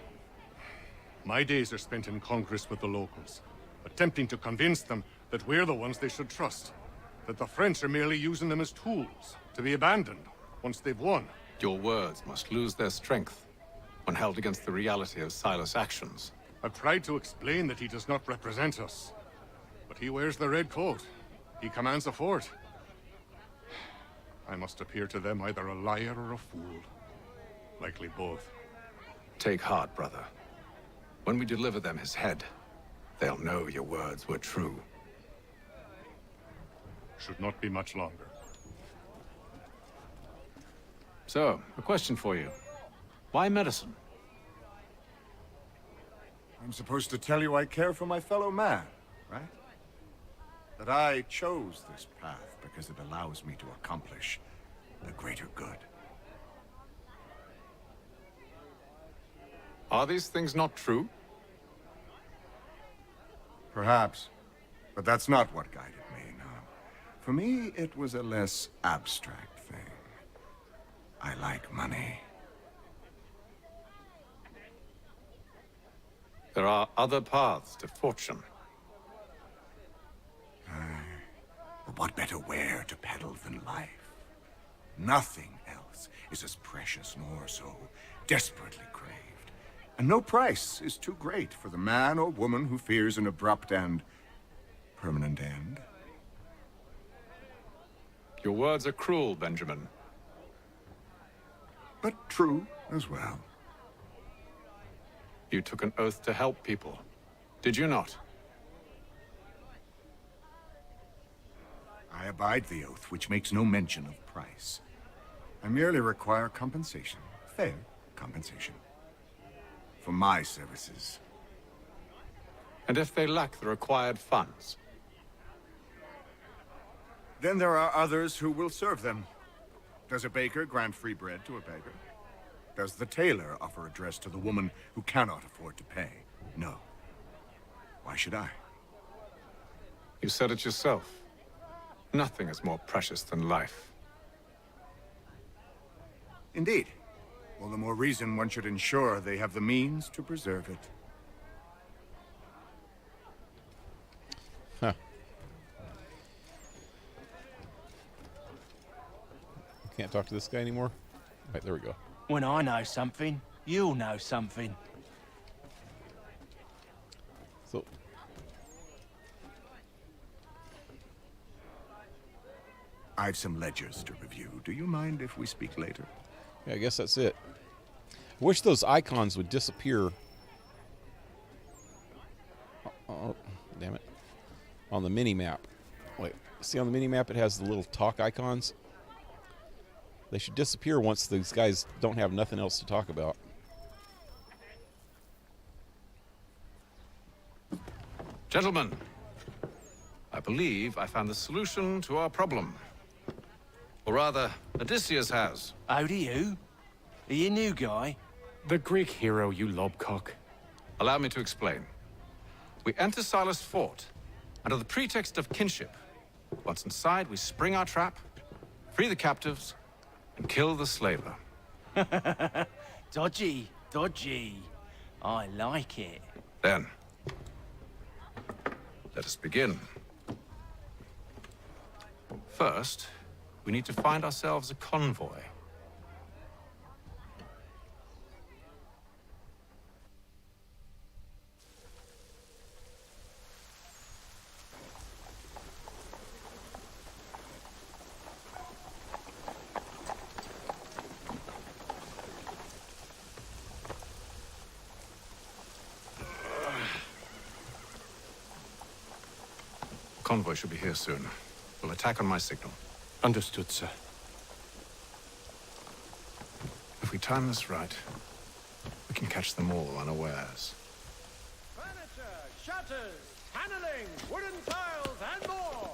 My days are spent in Congress with the locals, attempting to convince them that we're the ones they should trust. That the French are merely using them as tools, to be abandoned once they've won. Your words must lose their strength when held against the reality of Silas' actions. I've tried to explain that he does not represent us. But he wears the red coat. He commands a fort. I must appear to them either a liar or a fool. Likely both. Take heart, brother. When we deliver them his head, they'll know your words were true. Should not be much longer. So, a question for you. Why medicine? I'm supposed to tell you I care for my fellow man, right? That I chose this path because it allows me to accomplish the greater good. Are these things not true? Perhaps. But that's not what guided me, no. For me, it was a less abstract thing. I like money. There are other paths to fortune. But what better ware to peddle than life? Nothing else is as precious nor so desperately craved. And no price is too great for the man or woman who fears an abrupt and permanent end. Your words are cruel, Benjamin. But true as well. You took an oath to help people, did you not? I abide the oath, which makes no mention of price. I merely require compensation, fair compensation, for my services. And if they lack the required funds? Then there are others who will serve them. Does a baker grant free bread to a beggar? Does the tailor offer a dress to the woman who cannot afford to pay? No. Why should I? You said it yourself. Nothing is more precious than life. Indeed. All the more reason one should ensure they have the means to preserve it. Huh. Can't talk to this guy anymore? Right, there we go. When I know something, you'll know something. So... I've some ledgers to review. Do you mind if we speak later? Yeah, I guess that's it. I wish those icons would disappear. Oh, damn it. On the mini-map. Wait, see on the mini-map it has the little talk icons? They should disappear once these guys don't have nothing else to talk about. Gentlemen, I believe I found the solution to our problem. Or rather, Odysseus has. Oh, do you? Are you a new guy? The Greek hero, you lobcock. Allow me to explain. We enter Silas' fort, under the pretext of kinship. Once inside, we spring our trap, free the captives, and kill the slaver. Dodgy, dodgy. I like it. Then, let us begin. First, we need to find ourselves a convoy. Convoy should be here soon. We'll attack on my signal. Understood, sir. If we time this right, we can catch them all unawares. Furniture, shutters, paneling, wooden tiles, and more.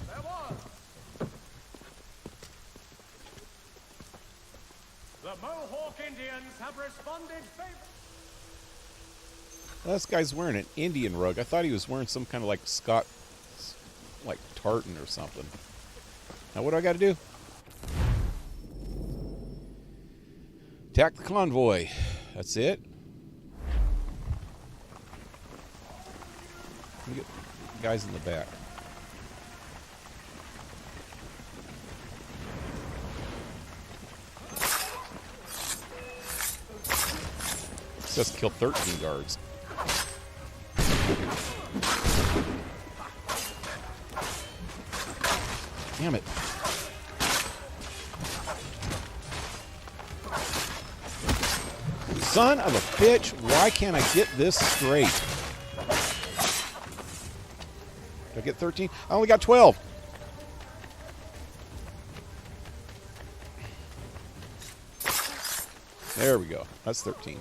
There was. The Mohawk Indians have responded favorably. This guy's wearing an Indian rug. I thought he was wearing some kind of like Scott, like tartan or something. Now what do I got to do? Attack the convoy. That's it. Let me get the guys in the back. Just killed 13 guards. Damn it. Son of a bitch, why can't I get this straight? Did I get 13? I only got 12. There we go. That's 13.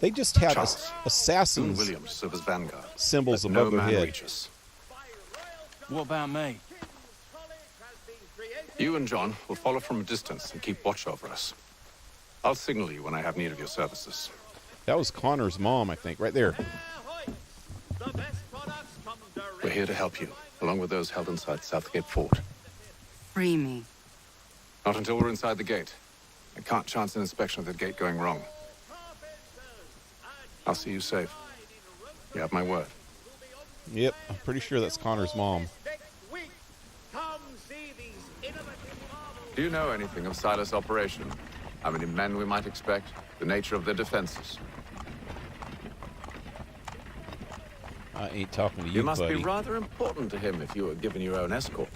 They just had assassins Williams serve as vanguard. Symbols Let above no their man head. reach us. What about me? You and John will follow from a distance and keep watch over us. I'll signal you when I have need of your services. That was Connor's mom, I think, right there. We're here to help you, along with those held inside Southgate Fort. Free me. Not until we're inside the gate. I can't chance an inspection of the gate going wrong. I'll see you safe. You have my word. Yep, I'm pretty sure that's Connor's mom. Do you know anything of Silas' operation? How many men we might expect? The nature of their defenses? I ain't talking to you, You must buddy. be rather important to him if you were given your own escort.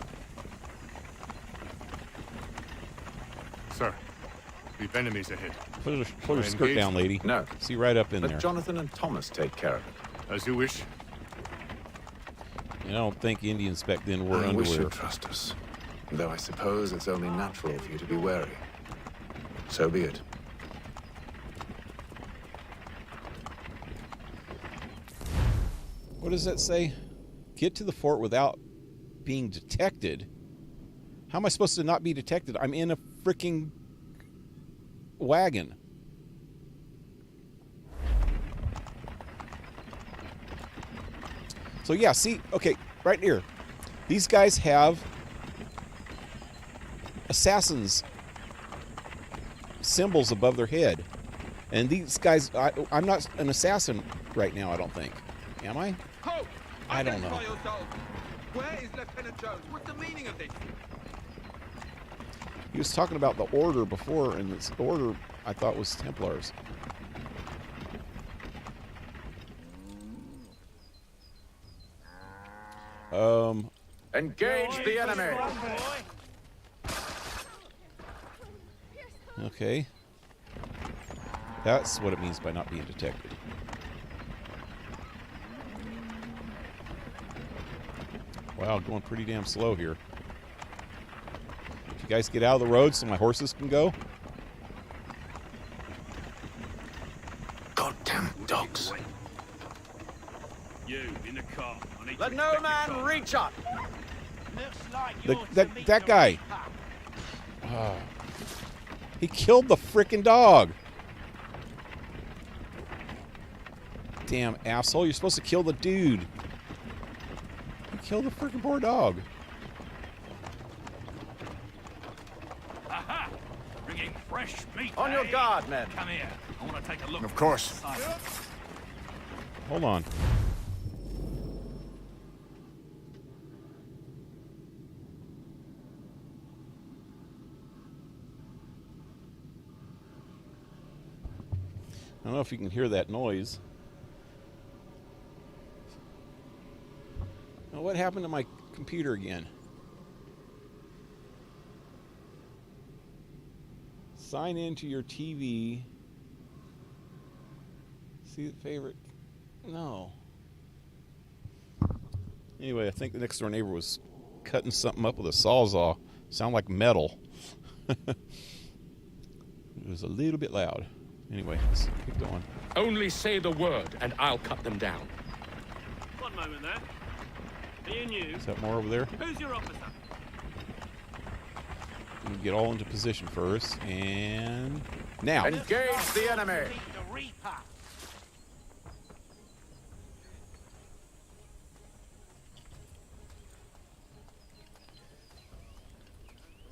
Sir, we've enemies ahead. Put her skirt down, lady. No. See right up in Let there. Jonathan and Thomas take care of it. As you wish. And I don't think Indians back then wore I wish underwear. you'd trust us. Though I suppose it's only natural for you to be wary. So be it. What does that say? Get to the fort without being detected. How am I supposed to not be detected? I'm in a freaking wagon. So yeah, see, okay, right here. These guys have assassins symbols above their head. And these guys, I'm not an assassin right now, I don't think. Am I? I don't know. Where is Lieutenant Jones? What's the meaning of this? He was talking about the Order before, and this Order, I thought, was Templars. Engage the enemy! Okay. That's what it means by not being detected. Wow, going pretty damn slow here. If you guys get out of the road so my horses can go. Goddamn dogs. You, in the car. Let no man reach up! That guy. He killed the frickin' dog. Damn asshole, you're supposed to kill the dude. You killed the frickin' poor dog. Aha! Bringing fresh meat. On your guard, men. Come here. I want to take a look. Of course. Hold on. I don't know if you can hear that noise. Now, what happened to my computer again? Sign into your TV. See the favorite? No. Anyway, I think the next door neighbor was cutting something up with a sawzall. Sound like metal. It was a little bit loud. Anyway, let's keep going. Only say the word, and I'll cut them down. One moment there. Are you new? Is that more over there? Who's your officer? We get all into position first, and now. Engage the enemy!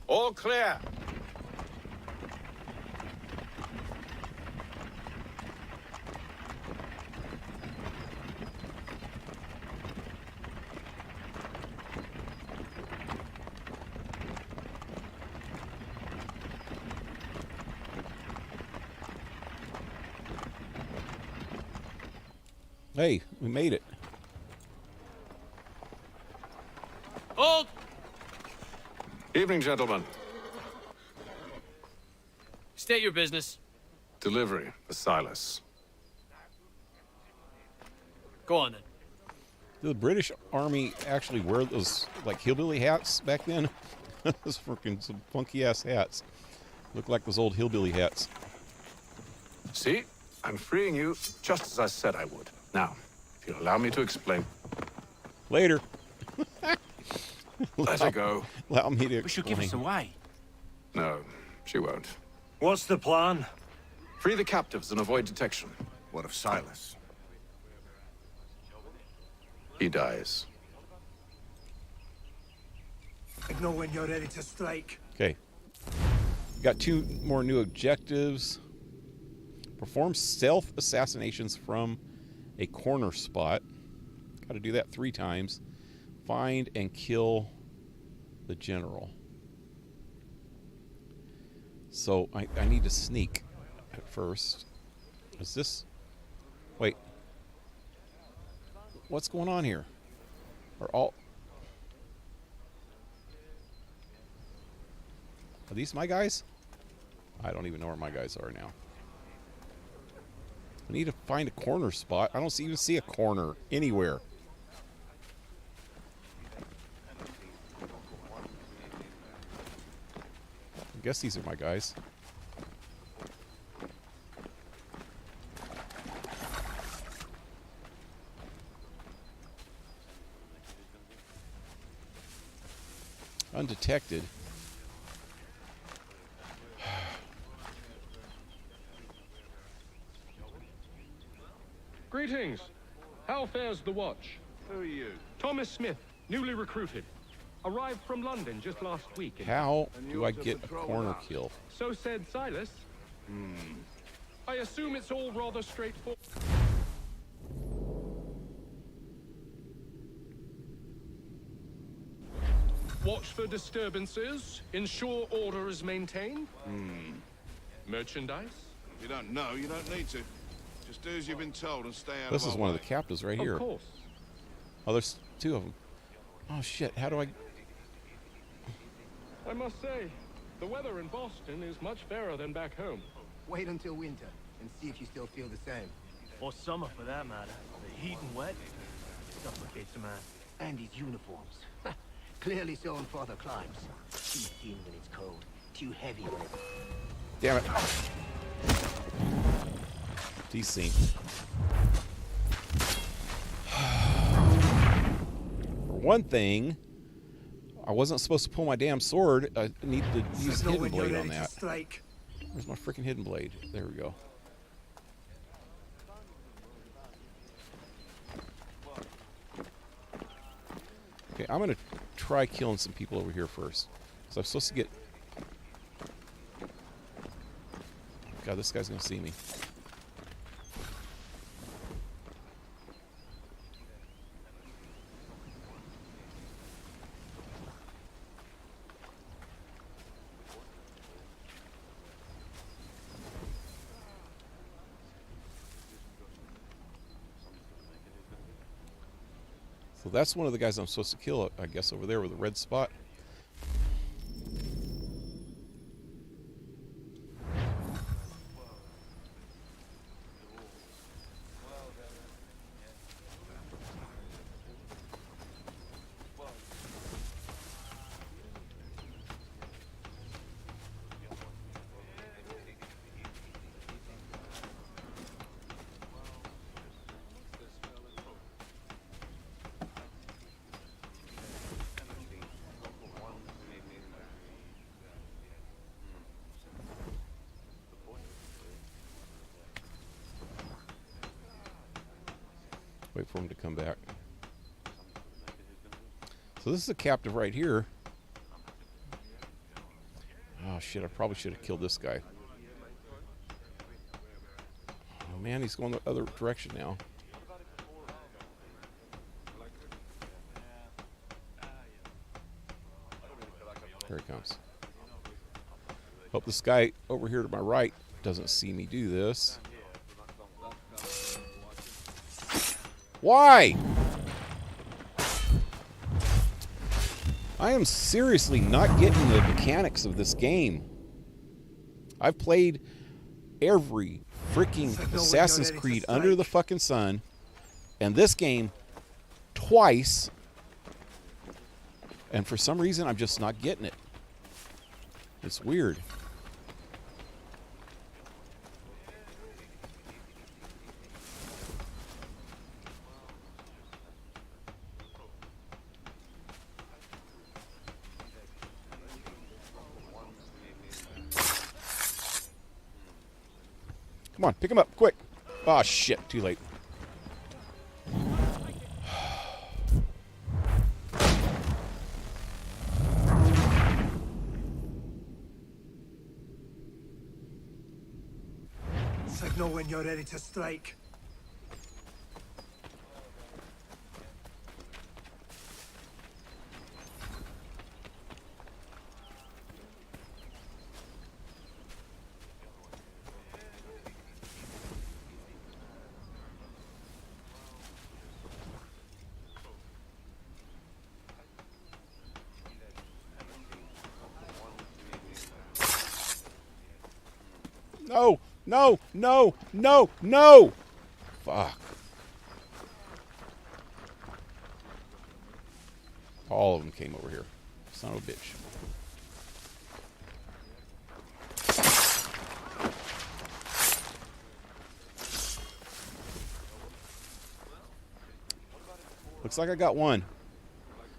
All clear. Hey, we made it. Hold! Evening, gentlemen. State your business. Delivery for Silas. Go on then. Did the British Army actually wear those, like, hillbilly hats back then? Those freaking some funky-ass hats. Look like those old hillbilly hats. See? I'm freeing you just as I said I would. Now, if you'll allow me to explain. Later. Let her go. Allow me to explain. We should give us away. No, she won't. What's the plan? Free the captives and avoid detection. What of Silas? He dies. I know when you're ready to strike. Okay. Got 2 more new objectives. Perform stealth assassinations from a corner spot. Got to do that 3 times. Find and kill the general. So I need to sneak at first. Is this... Wait. What's going on here? Are these my guys? I don't even know where my guys are now. I need to find a corner spot. I don't even see a corner anywhere. I guess these are my guys. Undetected. Greetings. How fares the watch? Who are you? Thomas Smith, newly recruited. Arrived from London just last week. How do I get a corner kill? So said Silas. I assume it's all rather straightforward. Watch for disturbances. Ensure order is maintained. Merchandise? You don't know, you don't need to. Just do as you've been told and stay out This of is our one way. of the captives right here. Of course. Oh, there's two of them. Oh shit! How do I? I must say, the weather in Boston is much fairer than back home. Wait until winter and see if you still feel the same. Or summer, for that matter. The heat and wet suffocates a man. And his uniforms. Clearly so on Father Climbs. Too thin when it's cold. Too heavy when it's... Damn it! Desync. For one thing, I wasn't supposed to pull my damn sword. I need to use hidden blade on that. Where's my freaking hidden blade? There we go. Okay, I'm gonna try killing some people over here first. So I'm supposed to get... God, this guy's gonna see me. So that's one of the guys I'm supposed to kill, I guess, over there with the red spot. Wait for him to come back. So this is a captive right here. Oh shit, I probably should have killed this guy. Oh man, he's going the other direction now. Here he comes. Hope this guy over here to my right doesn't see me do this. Why? I am seriously not getting the mechanics of this game. I've played every freaking Assassin's Creed under the fucking sun, and this game twice, and for some reason I'm just not getting it. It's weird. Come on, pick him up, quick. Oh, shit, too late. Signal when you're ready to strike. No, no, no, no, no! Fuck. All of them came over here. Son of a bitch. Looks like I got one.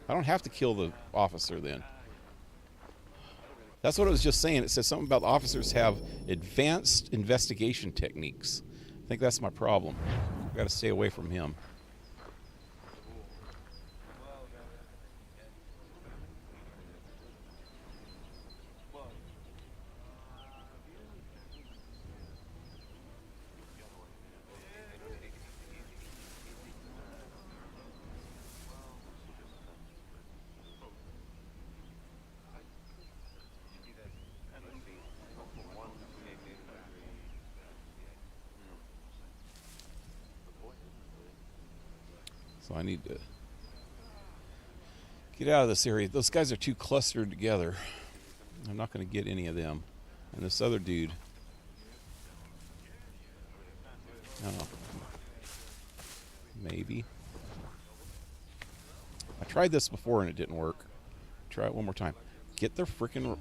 I don't have to kill the officer then. That's what it was just saying. It says something about the officers have advanced investigation techniques. I think that's my problem. I've got to stay away from him. So I need to get out of this area. Those guys are too clustered together. I'm not going to get any of them. And this other dude. Oh. Maybe. I tried this before and it didn't work. Try it one more time. Get their freaking...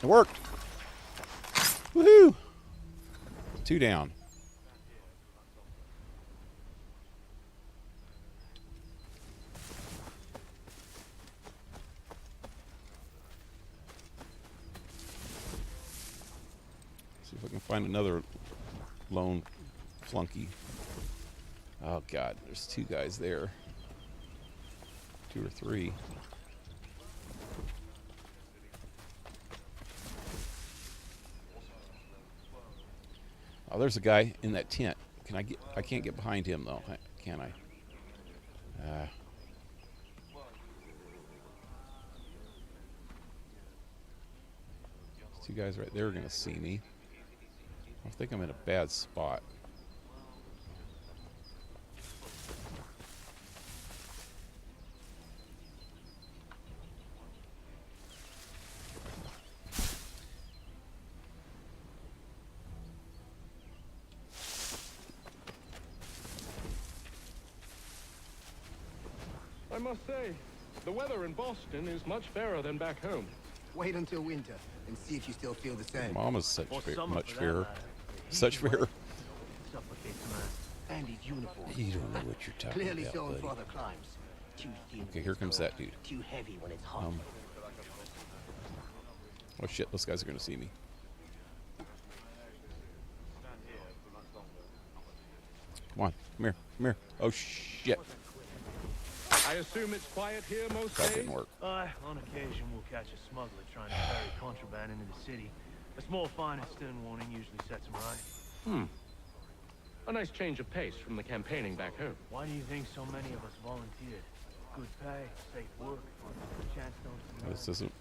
It worked! Woohoo! 2 down. See if I can find another lone flunky. Oh god, there's 2 guys there. 2 or 3. Oh, there's a guy in that tent. Can I get? I can't get behind him though, can I? These 2 guys right there are gonna see me. I think I'm in a bad spot. I must say, the weather in Boston is much fairer than back home. Wait until winter and see if you still feel the same. Mama's such much fairer. Such fairer. And his uniform. You don't know what you're talking Clearly about, shown buddy. father climbs. Too thin. Okay, here comes that dude. Too heavy when it's hot. Oh shit, those guys are gonna see me. Come on, come here, come here. Oh shit. I assume it's quiet here most That days? didn't work. On occasion, we'll catch a smuggler trying to carry contraband into the city. A small fine and stern warning usually sets him right. A nice change of pace from the campaigning back home. Why do you think so many of us volunteered? Good pay, safe work, chance don't This isn't.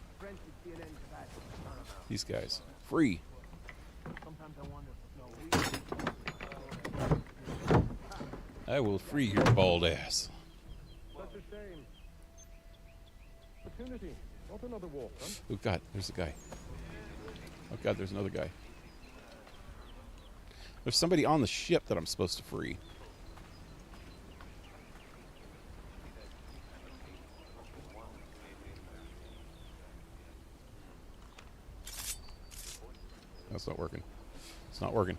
These guys. Free. Sometimes I wonder if I will free your bald ass. Such a shame. Opportunity, not another war front. Oh god, there's a guy. Oh god, there's another guy. There's somebody on the ship that I'm supposed to free. That's not working. It's not working.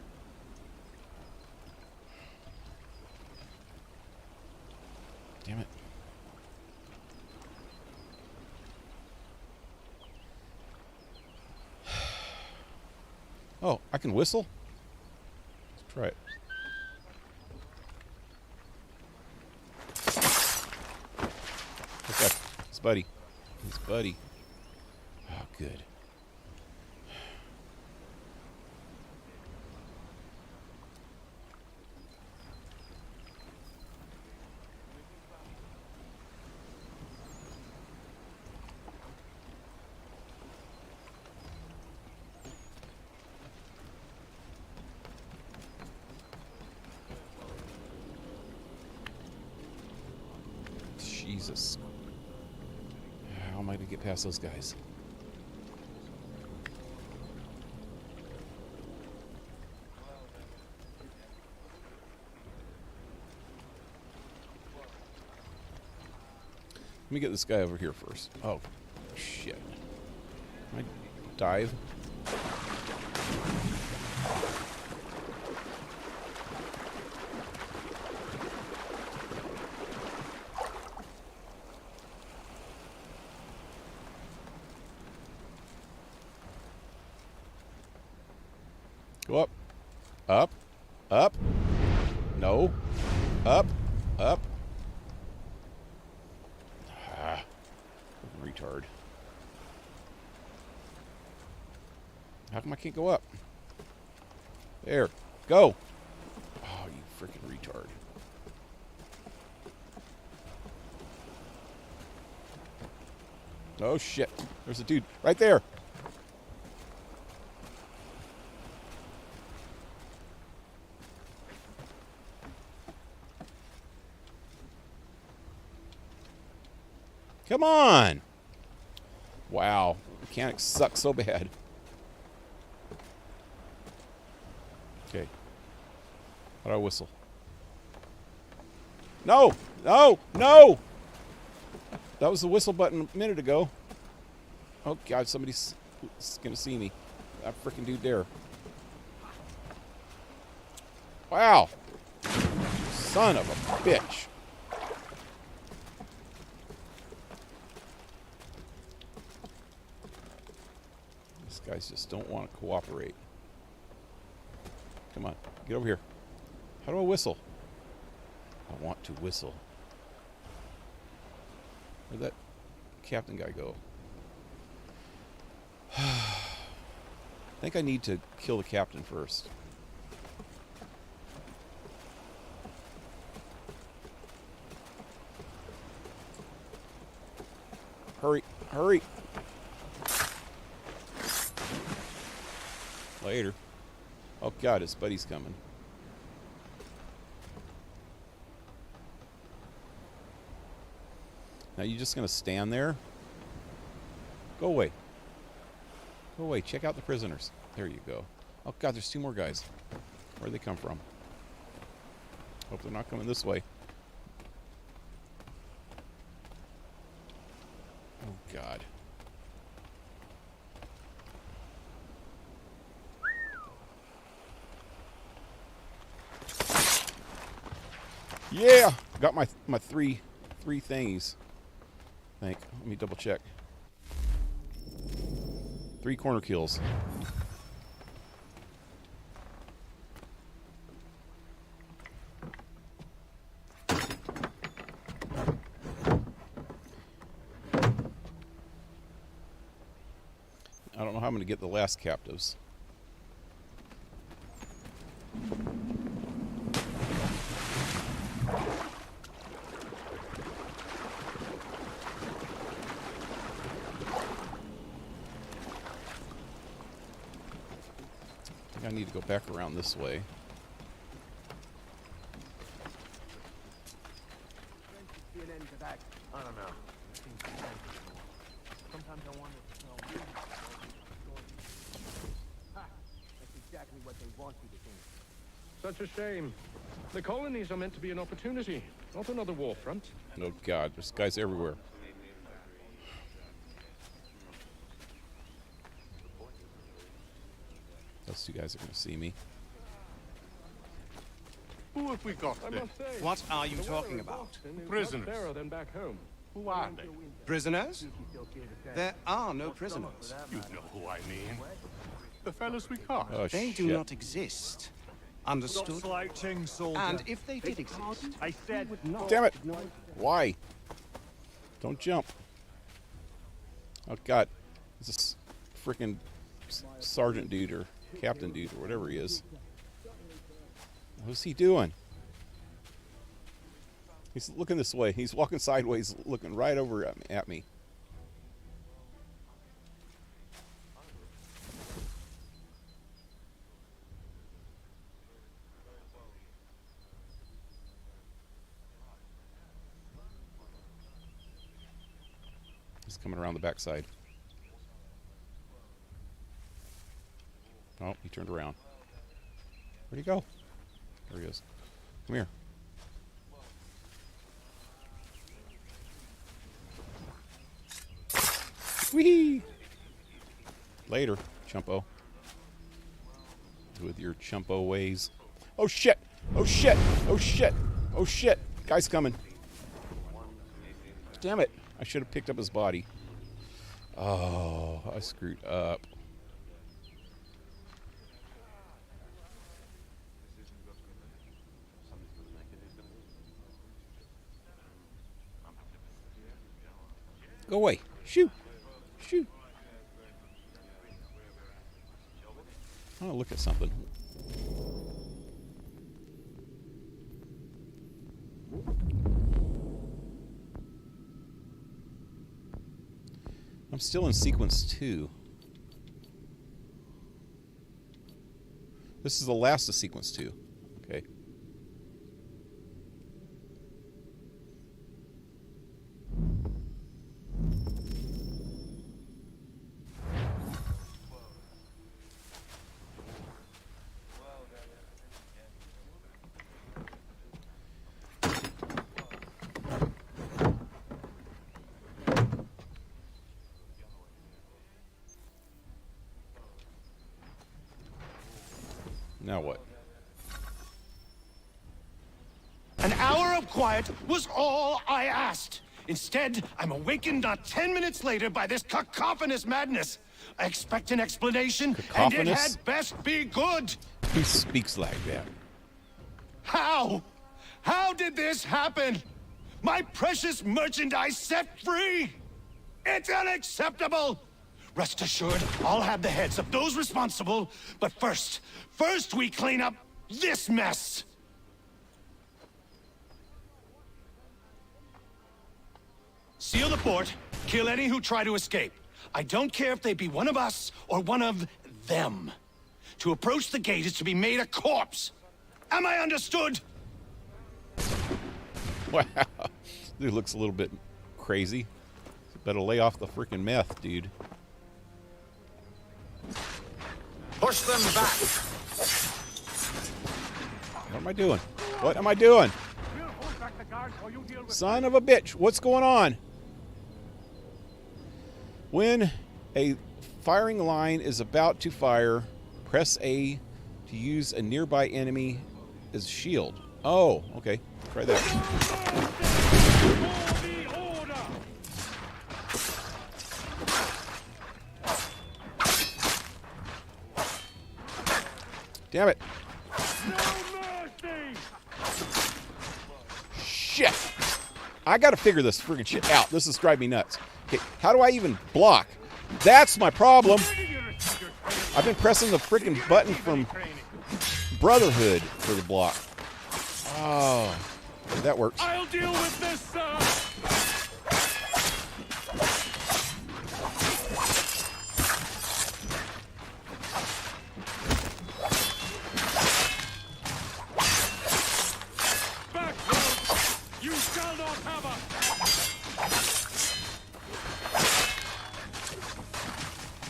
Damn it. Oh, I can whistle? Let's try it. Okay, it's Buddy. It's Buddy. Oh, good. Jesus. How am I going to get past those guys? Let me get this guy over here first. Oh, shit. Can I dive? Go up. Up. Up. No. Up. Up. Ah. Retard. How come I can't go up? There. Go. Oh, you freaking retard. Oh, shit. There's a dude right there. Come on! Wow, mechanics suck so bad. Okay. How do I whistle? No! No! No! That was the whistle button a minute ago. Oh God, somebody's gonna see me. That freaking dude there. Wow! Son of a bitch. These guys just don't want to cooperate. Come on, get over here. How do I whistle? I want to whistle. Where'd that captain guy go? I think I need to kill the captain first. Hurry, hurry. Later. Oh God, his buddy's coming. Now you just gonna stand there? Go away. Go away. Check out the prisoners. There you go. Oh God, there's 2 more guys. Where'd they come from? Hope they're not coming this way. Oh God. Yeah! Got my three thingies. Let me double check. 3 corner kills. I don't know how I'm going to get the last captives. I need to go back around this way. I don't know. Sometimes I wonder if That's exactly what they want you to think. Such a shame. The colonies are meant to be an opportunity, not another war front. Oh God, there's guys everywhere. Those 2 guys are going to see me. Who have we got I there? must say, What are you the talking weather is about? often is Prisoners. much fairer than back home. Who are they? Prisoners? There are no prisoners. You know who I mean. The fellas we caught. Oh, They do shit. not exist. Understood? Slouching, soldier. And if they did exist, I said, Damn it! Why? Don't jump. Oh God. It's a freaking sergeant dude or captain dude or whatever he is. What's he doing? He's looking this way. He's walking sideways, looking right over at me. He's coming around the backside. Oh, he turned around. Where'd he go? There he is. Come here. Whee! Later, chumpo. With your chumpo ways. Oh shit! Oh shit! Oh shit! Oh shit! Guy's coming. Damn it! I should have picked up his body. Oh, I screwed up. Go away. Shoot. Shoot. I want to look at something. I'm still in sequence 2. This is the last of sequence 2. Okay. Now what? An hour of quiet was all I asked. Instead, I'm awakened not 10 minutes later by this cacophonous madness. I expect an explanation, and it had best be good. Who speaks like that? How? How did this happen? My precious merchandise set free? It's unacceptable! Rest assured, I'll have the heads of those responsible, but first we clean up this mess! Seal the fort, kill any who try to escape. I don't care if they be one of us or one of them. To approach the gate is to be made a corpse. Am I understood? Wow. Dude looks a little bit crazy. Better lay off the freaking meth, dude. Push them back. What am I doing? What am I doing? Son of a bitch. What's going on? When a firing line is about to fire, press A to use a nearby enemy as shield. Oh, okay. Try that. Damn it. Shit. I gotta figure this freaking shit out. This is driving me nuts. Okay, how do I even block? That's my problem. I've been pressing the freaking button from Brotherhood for the block. Oh, that works. I'll deal with this, sir.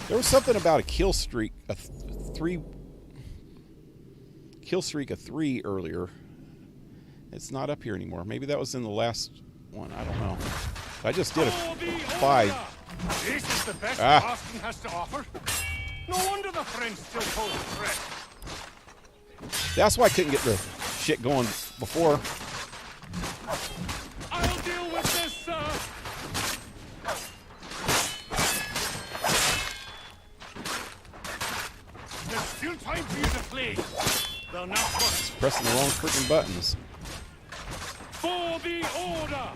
There was something about a kill streak, a three earlier. It's not up here anymore. Maybe that was in the last one. I don't know. I just did a 5. This is the best Boston has to offer. No wonder the French still pose a threat. That's why I couldn't get the shit going before. I'll deal with this, sir. There's still time for you to flee. They'll now push. Pressing the wrong freaking buttons. For the order.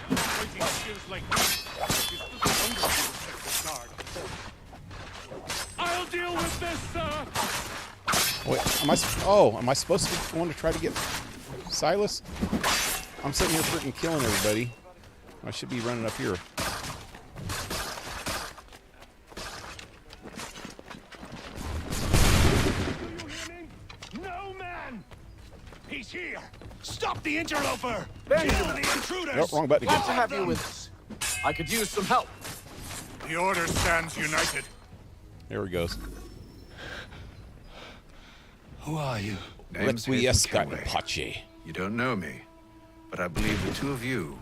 Fighting skills like this is the guard. I'll deal with this, sir. Wait, am I supposed to be going to try to get Silas? I'm sitting here freaking killing everybody. I should be running up here. No man! He's here! Stop the interloper! Kill the intruders! Nope, wrong button again. Glad to have you with us. I could use some help. The Order stands united. There he goes. Who are you? Pache. You don't know me, but I believe the two of you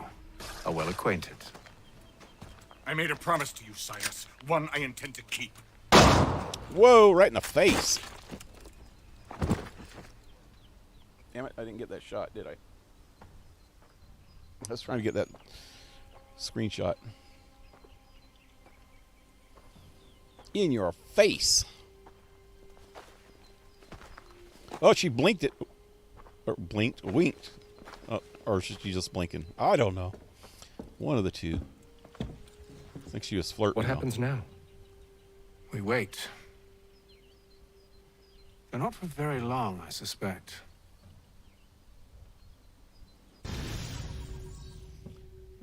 are well acquainted. I made a promise to you, Silas. One I intend to keep. Whoa, right in the face. Damn it, I didn't get that shot, did I? I was trying to get that screenshot. In your face. Oh, she blinked it. Or winked. Or is she just blinking? I don't know. One of the two. I think she was flirting. What happens now? We wait. But not for very long, I suspect.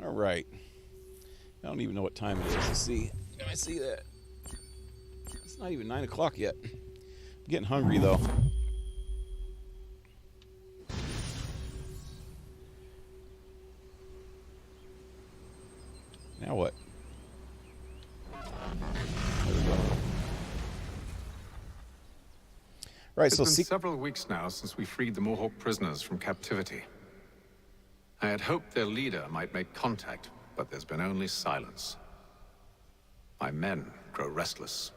All right. I don't even know what time it is. Let's see. Can I see that? It's not even 9 o'clock yet. I'm getting hungry, though. Now what? Right, It's so been several weeks now since we freed the Mohawk prisoners from captivity. I had hoped their leader might make contact, but there's been only silence. My men grow restless.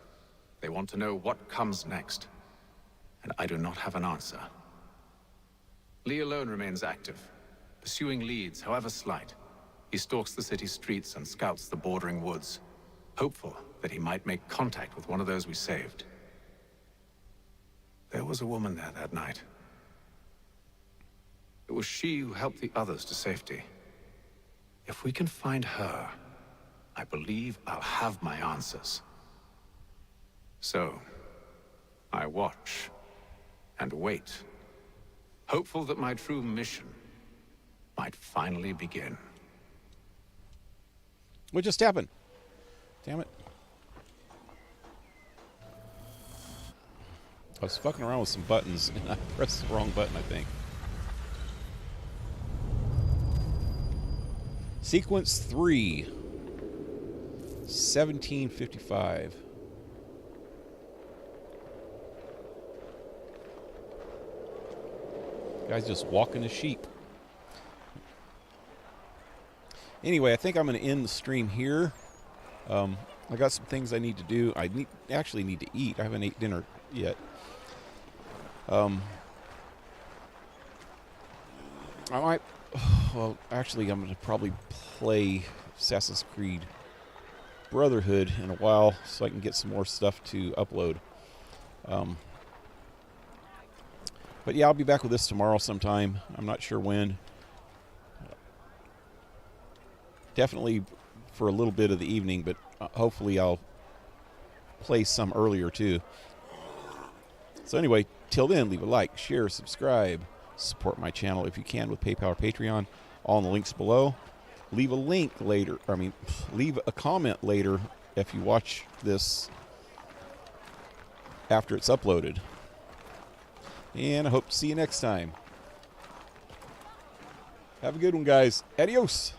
They want to know what comes next, and I do not have an answer. Lee alone remains active, pursuing leads, however slight. He stalks the city streets and scouts the bordering woods, hopeful that he might make contact with one of those we saved. There was a woman there that night. It was she who helped the others to safety. If we can find her, I believe I'll have my answers. So, I watch and wait, hopeful that my true mission might finally begin. What just happened? Damn it. I was fucking around with some buttons and I pressed the wrong button, I think. Sequence 3. 1755. Guy's just walking the sheep. Anyway, I think I'm going to end the stream here. I got some things I need to do. I actually need to eat. I haven't ate dinner yet. I might... Well, actually, I'm going to probably play Assassin's Creed Brotherhood in a while so I can get some more stuff to upload. But yeah, I'll be back with this tomorrow sometime. I'm not sure when. Definitely for a little bit of the evening, but hopefully I'll play some earlier too. So anyway, till then, leave a like, share, subscribe, support my channel if you can with PayPal or Patreon. All in the links below. Leave a link later. Leave a comment later if you watch this after it's uploaded. And I hope to see you next time. Have a good one, guys. Adios.